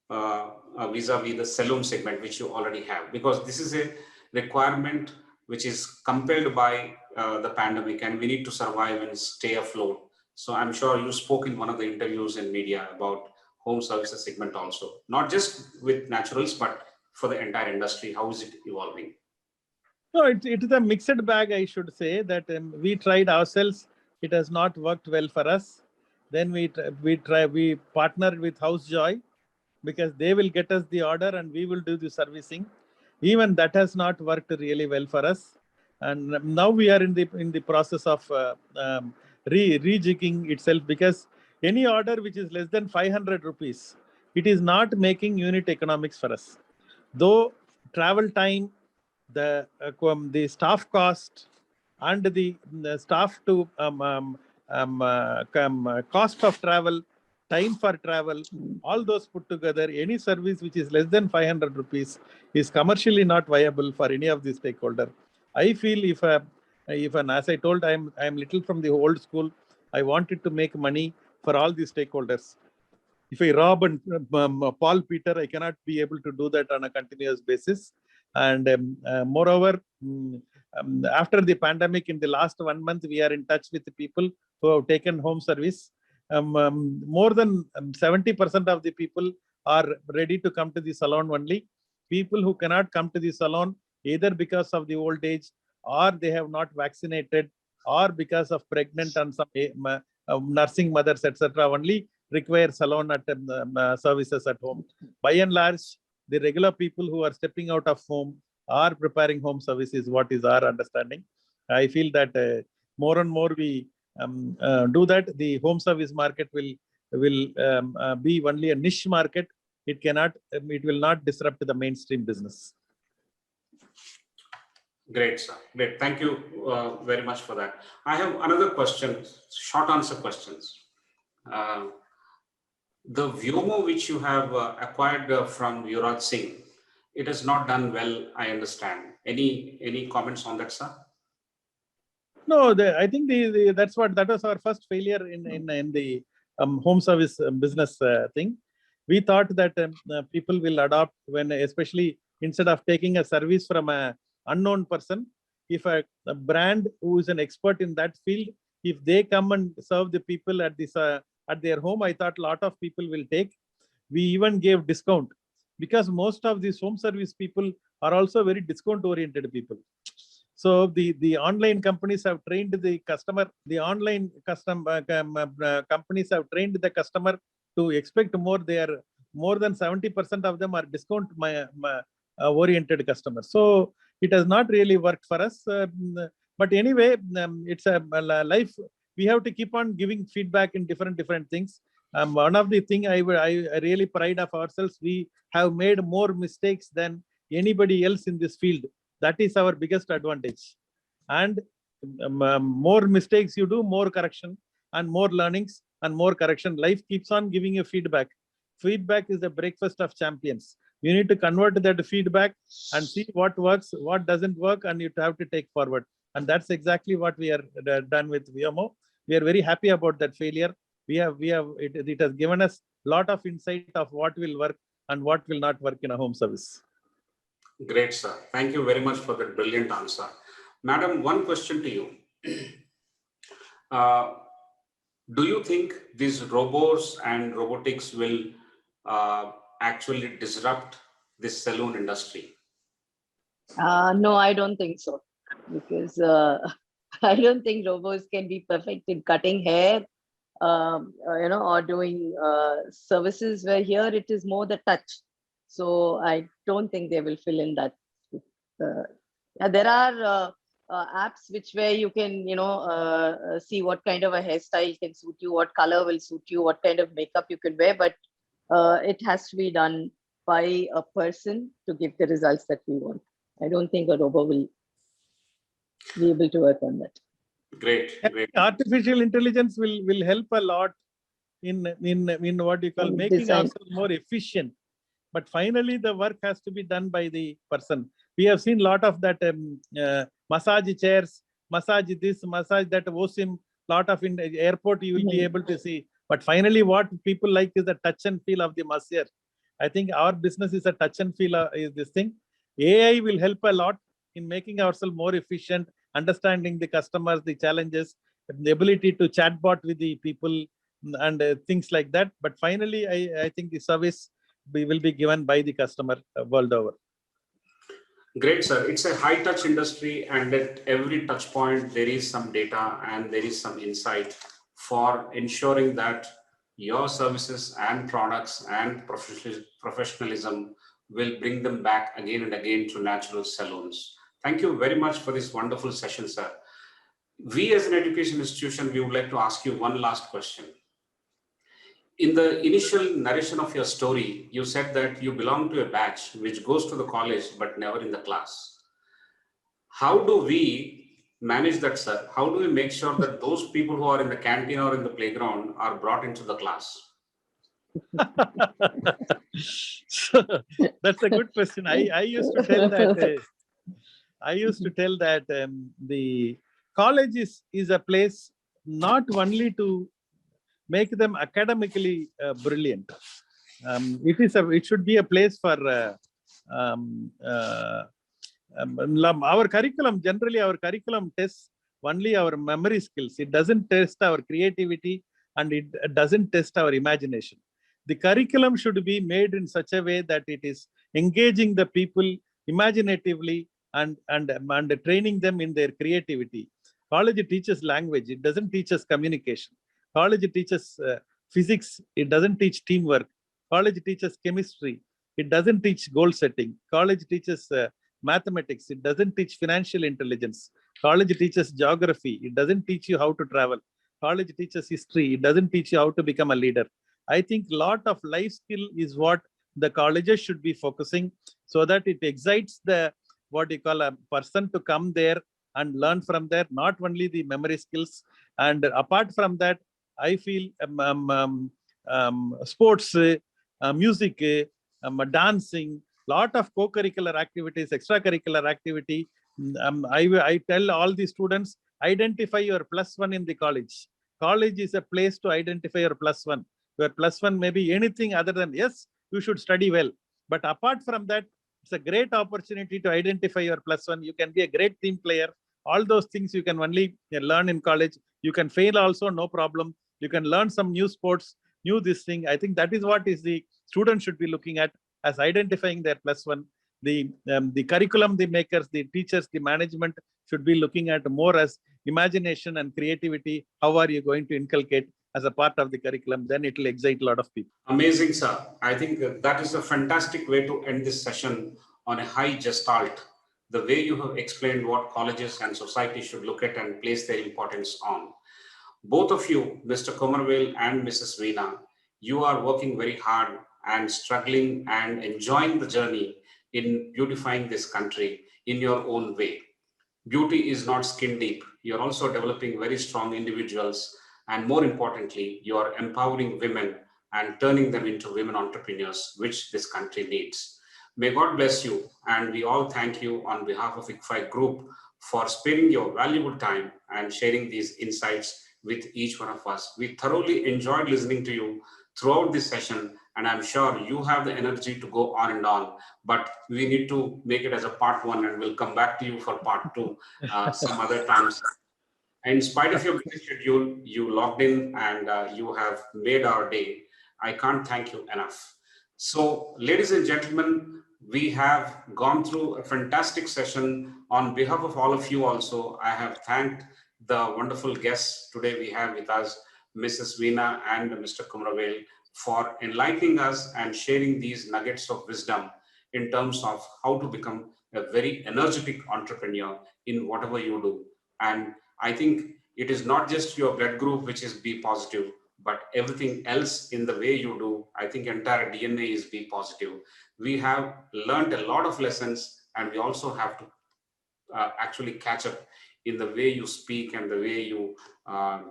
vis-a-vis the salon segment, which you already have? Because this is a requirement which is compelled by the pandemic, and we need to survive and stay afloat. So I'm sure you spoke in one of the interviews in media about home services segment also, not just with naturals, but for the entire industry. How is it evolving? No, it is a mixed bag, I should say, that we tried ourselves. It has not worked well for us. Then we partnered with House Joy, because they will get us the order and we will do the servicing. Even that has not worked really well for us. And now we are in the process of rejigging itself, because any order which is less than 500 rupees, it is not making unit economics for us. Though travel time, the staff cost, and the staff to cost of travel, time for travel, all those put together, any service which is less than 500 rupees is commercially not viable for any of the stakeholder. I feel if as I told, I'm little from the old school. I wanted to make money for all the stakeholders. If I rob and Paul Peter, I cannot be able to do that on a continuous basis. And moreover, after the pandemic, in the last 1 month, we are in touch with the people who have taken home service. More than 70% of the people are ready to come to the salon only. People who cannot come to the salon either because of the old age, or they have not vaccinated, or because of pregnant and some nursing mothers, etc., only require salon services at home. By and large, the regular people who are stepping out of home are preparing home services, what is our understanding. I feel that more and more we do that, the home service market will be only a niche market. It will not disrupt the mainstream business. Great, sir. Great. Thank you very much for that. I have another question, short answer questions. The Vyomo which you have acquired from Yuvraj Singh, it has not done well, I understand. Any comments on that, sir? No, I think that was our first failure in the home service business thing. We thought that people will adopt when, especially instead of taking a service from an unknown person, if a brand who is an expert in that field, if they come and serve the people at their home, I thought a lot of people will take. We even gave discount, because most of these home service people are also very discount oriented people. So the online companies have trained the customer. The online companies have trained the customer to expect more. They are more than 70% of them are discount oriented customers. So it has not really worked for us. But anyway, it's a life. We have to keep on giving feedback in different things. One of the things I really pride of ourselves, we have made more mistakes than anybody else in this field. That is our biggest advantage. And more mistakes you do, more correction, and more learnings and more correction. Life keeps on giving you feedback. Feedback is the breakfast of champions. You need to convert that feedback and see what works, what doesn't work, and you have to take forward. And that's exactly what we are done with Vyomo. We are very happy about that failure. It has given us a lot of insight of what will work and what will not work in a home service. Great, sir. Thank you very much for that brilliant answer. Madam, one question to you. Uh, do you think these robots and robotics will actually disrupt this salon industry? No, I don't think so, because I don't think robots can be perfect in cutting hair, or doing services, where here it is more the touch. So I don't think they will fill in that. There are apps which where you can, see what kind of a hairstyle can suit you, what color will suit you, what kind of makeup you can wear, but it has to be done by a person to give the results that we want. I don't think a robot will be able to work on that. Great, great. Artificial intelligence will help a lot in what you call making Design. ourselves more efficient. But finally, the work has to be done by the person. We have seen a lot of that massage chairs, massage this, massage that, OSIM, lot of in the airport you will be able to see. But finally, what people like is the touch and feel of the masseur. I think our business is a touch and feel is this thing. AI will help a lot in making ourselves more efficient, understanding the customers, the challenges, the ability to chatbot with the people and things like that. But finally, I think the service will be given by the customer world over. Great, sir. It's a high touch industry, and at every touch point, there is some data and there is some insight for ensuring that your services and products and professionalism will bring them back again and again to natural salons. Thank you very much for this wonderful session, sir. We as an education institution, we would like to ask you one last question. In the initial narration of your story, you said that you belong to a batch which goes to the college but never in the class. How do we manage that, sir? How do we make sure that those people who are in the canteen or in the playground are brought into the class? So, that's a good question. I used to tell that the college is a place not only to make them academically brilliant. It should be a place for our curriculum. Generally, our curriculum tests only our memory skills. It doesn't test our creativity, and it doesn't test our imagination. The curriculum should be made in such a way that it is engaging the people imaginatively and training them in their creativity. College teaches language. It doesn't teach us communication. College teaches physics. It doesn't teach teamwork. College teaches chemistry. It doesn't teach goal setting. College teaches mathematics. It doesn't teach financial intelligence. College teaches geography. It doesn't teach you how to travel. College teaches history. It doesn't teach you how to become a leader. I think a lot of life skill is what the colleges should be focusing, so that it excites the what you call a person to come there and learn from there, not only the memory skills. And apart from that, I feel sports, music, dancing, lot of co-curricular activities, extracurricular activity. I tell all the students, identify your +1 in the college. College is a place to identify your +1. Your +1 may be anything other than, yes, you should study well. But apart from that, it's a great opportunity to identify your +1. You can be a great team player. All those things you can only learn in college. You can fail also, no problem. You can learn some new sports, new this thing. I think that is what is the student should be looking at, as identifying their +1. The curriculum, the makers, the teachers, the management should be looking at more as imagination and creativity. How are you going to inculcate as a part of the curriculum? Then it will excite a lot of people. Amazing, sir. I think that is a fantastic way to end this session on a high gestalt. The way you have explained what colleges and society should look at and place their importance on. Both of you, Mr. Kumaravel and Mrs. Veena, you are working very hard and struggling and enjoying the journey in beautifying this country in your own way. Beauty is not skin deep. You're also developing very strong individuals. And more importantly, you are empowering women and turning them into women entrepreneurs, which this country needs. May God bless you. And we all thank you on behalf of ICFAI Group for sparing your valuable time and sharing these insights with each one of us. We thoroughly enjoyed listening to you. throughout this session, and I'm sure you have the energy to go on and on, but we need to make it as a part 1, and we'll come back to you for part 2 some other times. In spite of your busy schedule, you logged in and you have made our day. I can't thank you enough. So, ladies and gentlemen, we have gone through a fantastic session. On behalf of all of you also, I have thanked the wonderful guests today we have with us, Mrs. Veena and Mr. Kumaravel, for enlightening us and sharing these nuggets of wisdom in terms of how to become a very energetic entrepreneur in whatever you do. And I think it is not just your blood group which is B positive, but everything else in the way you do. I think entire DNA is B positive. We have learned a lot of lessons, and we also have to actually catch up in the way you speak and the way you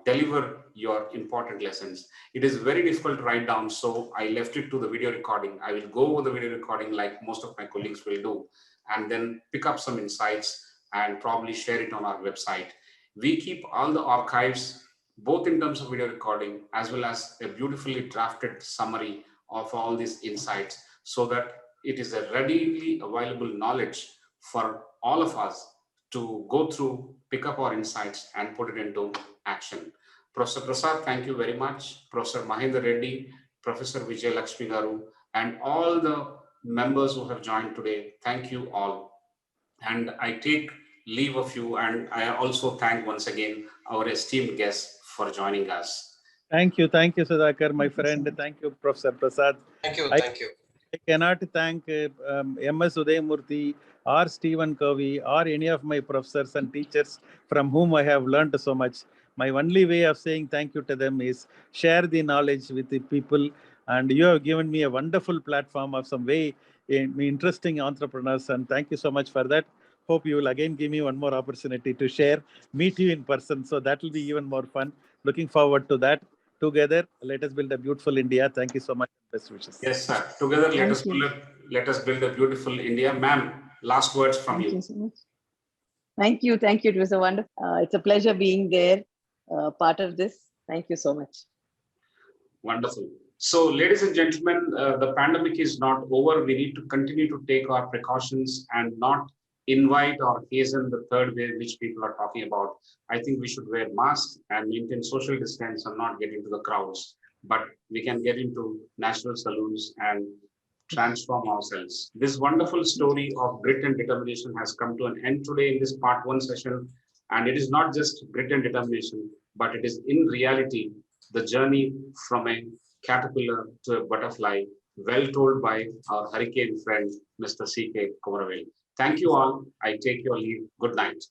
deliver your important lessons. It is very difficult to write down, so I left it to the video recording. I will go over the video recording like most of my colleagues will do, and then pick up some insights and probably share it on our website. We keep all the archives, both in terms of video recording as well as a beautifully drafted summary of all these insights, so that it is a readily available knowledge for all of us to go through, pick up our insights and put it into action. Professor Prasad, thank you very much. Professor Mahendra Reddy, Professor Vijay Lakshmi Garu, and all the members who have joined today, thank you all. And I take leave of you, and I also thank once again our esteemed guests for joining us. Thank you, Sudhakar, my friend. Thank you, Professor Prasad. Thank you. I cannot thank M.S. Udayamurthy or Stephen Covey or any of my professors and teachers from whom I have learned so much. My only way of saying thank you to them is share the knowledge with the people. And you have given me a wonderful platform of some very interesting entrepreneurs. And thank you so much for that. Hope you will again give me one more opportunity to share, meet you in person. So that will be even more fun. Looking forward to that. Together, let us build a beautiful India. Thank you so much. Best wishes. Yes, sir. Together, let us build a beautiful India. Ma'am, last words from you. Thank you so much. Thank you. It was a wonderful. It's a pleasure being there, part of this. Thank you so much. Wonderful. So, ladies and gentlemen, the pandemic is not over. We need to continue to take our precautions and not invite or hasten the third wave, which people are talking about. I think we should wear masks and maintain social distance and not get into the crowds. But we can get into national salons and transform ourselves. This wonderful story of grit and determination has come to an end today in this part 1 session. And it is not just grit and determination, but it is in reality the journey from a caterpillar to a butterfly, well told by our hurricane friend, Mr. C.K.kumaravel. Thank you all. I take your leave. Good night.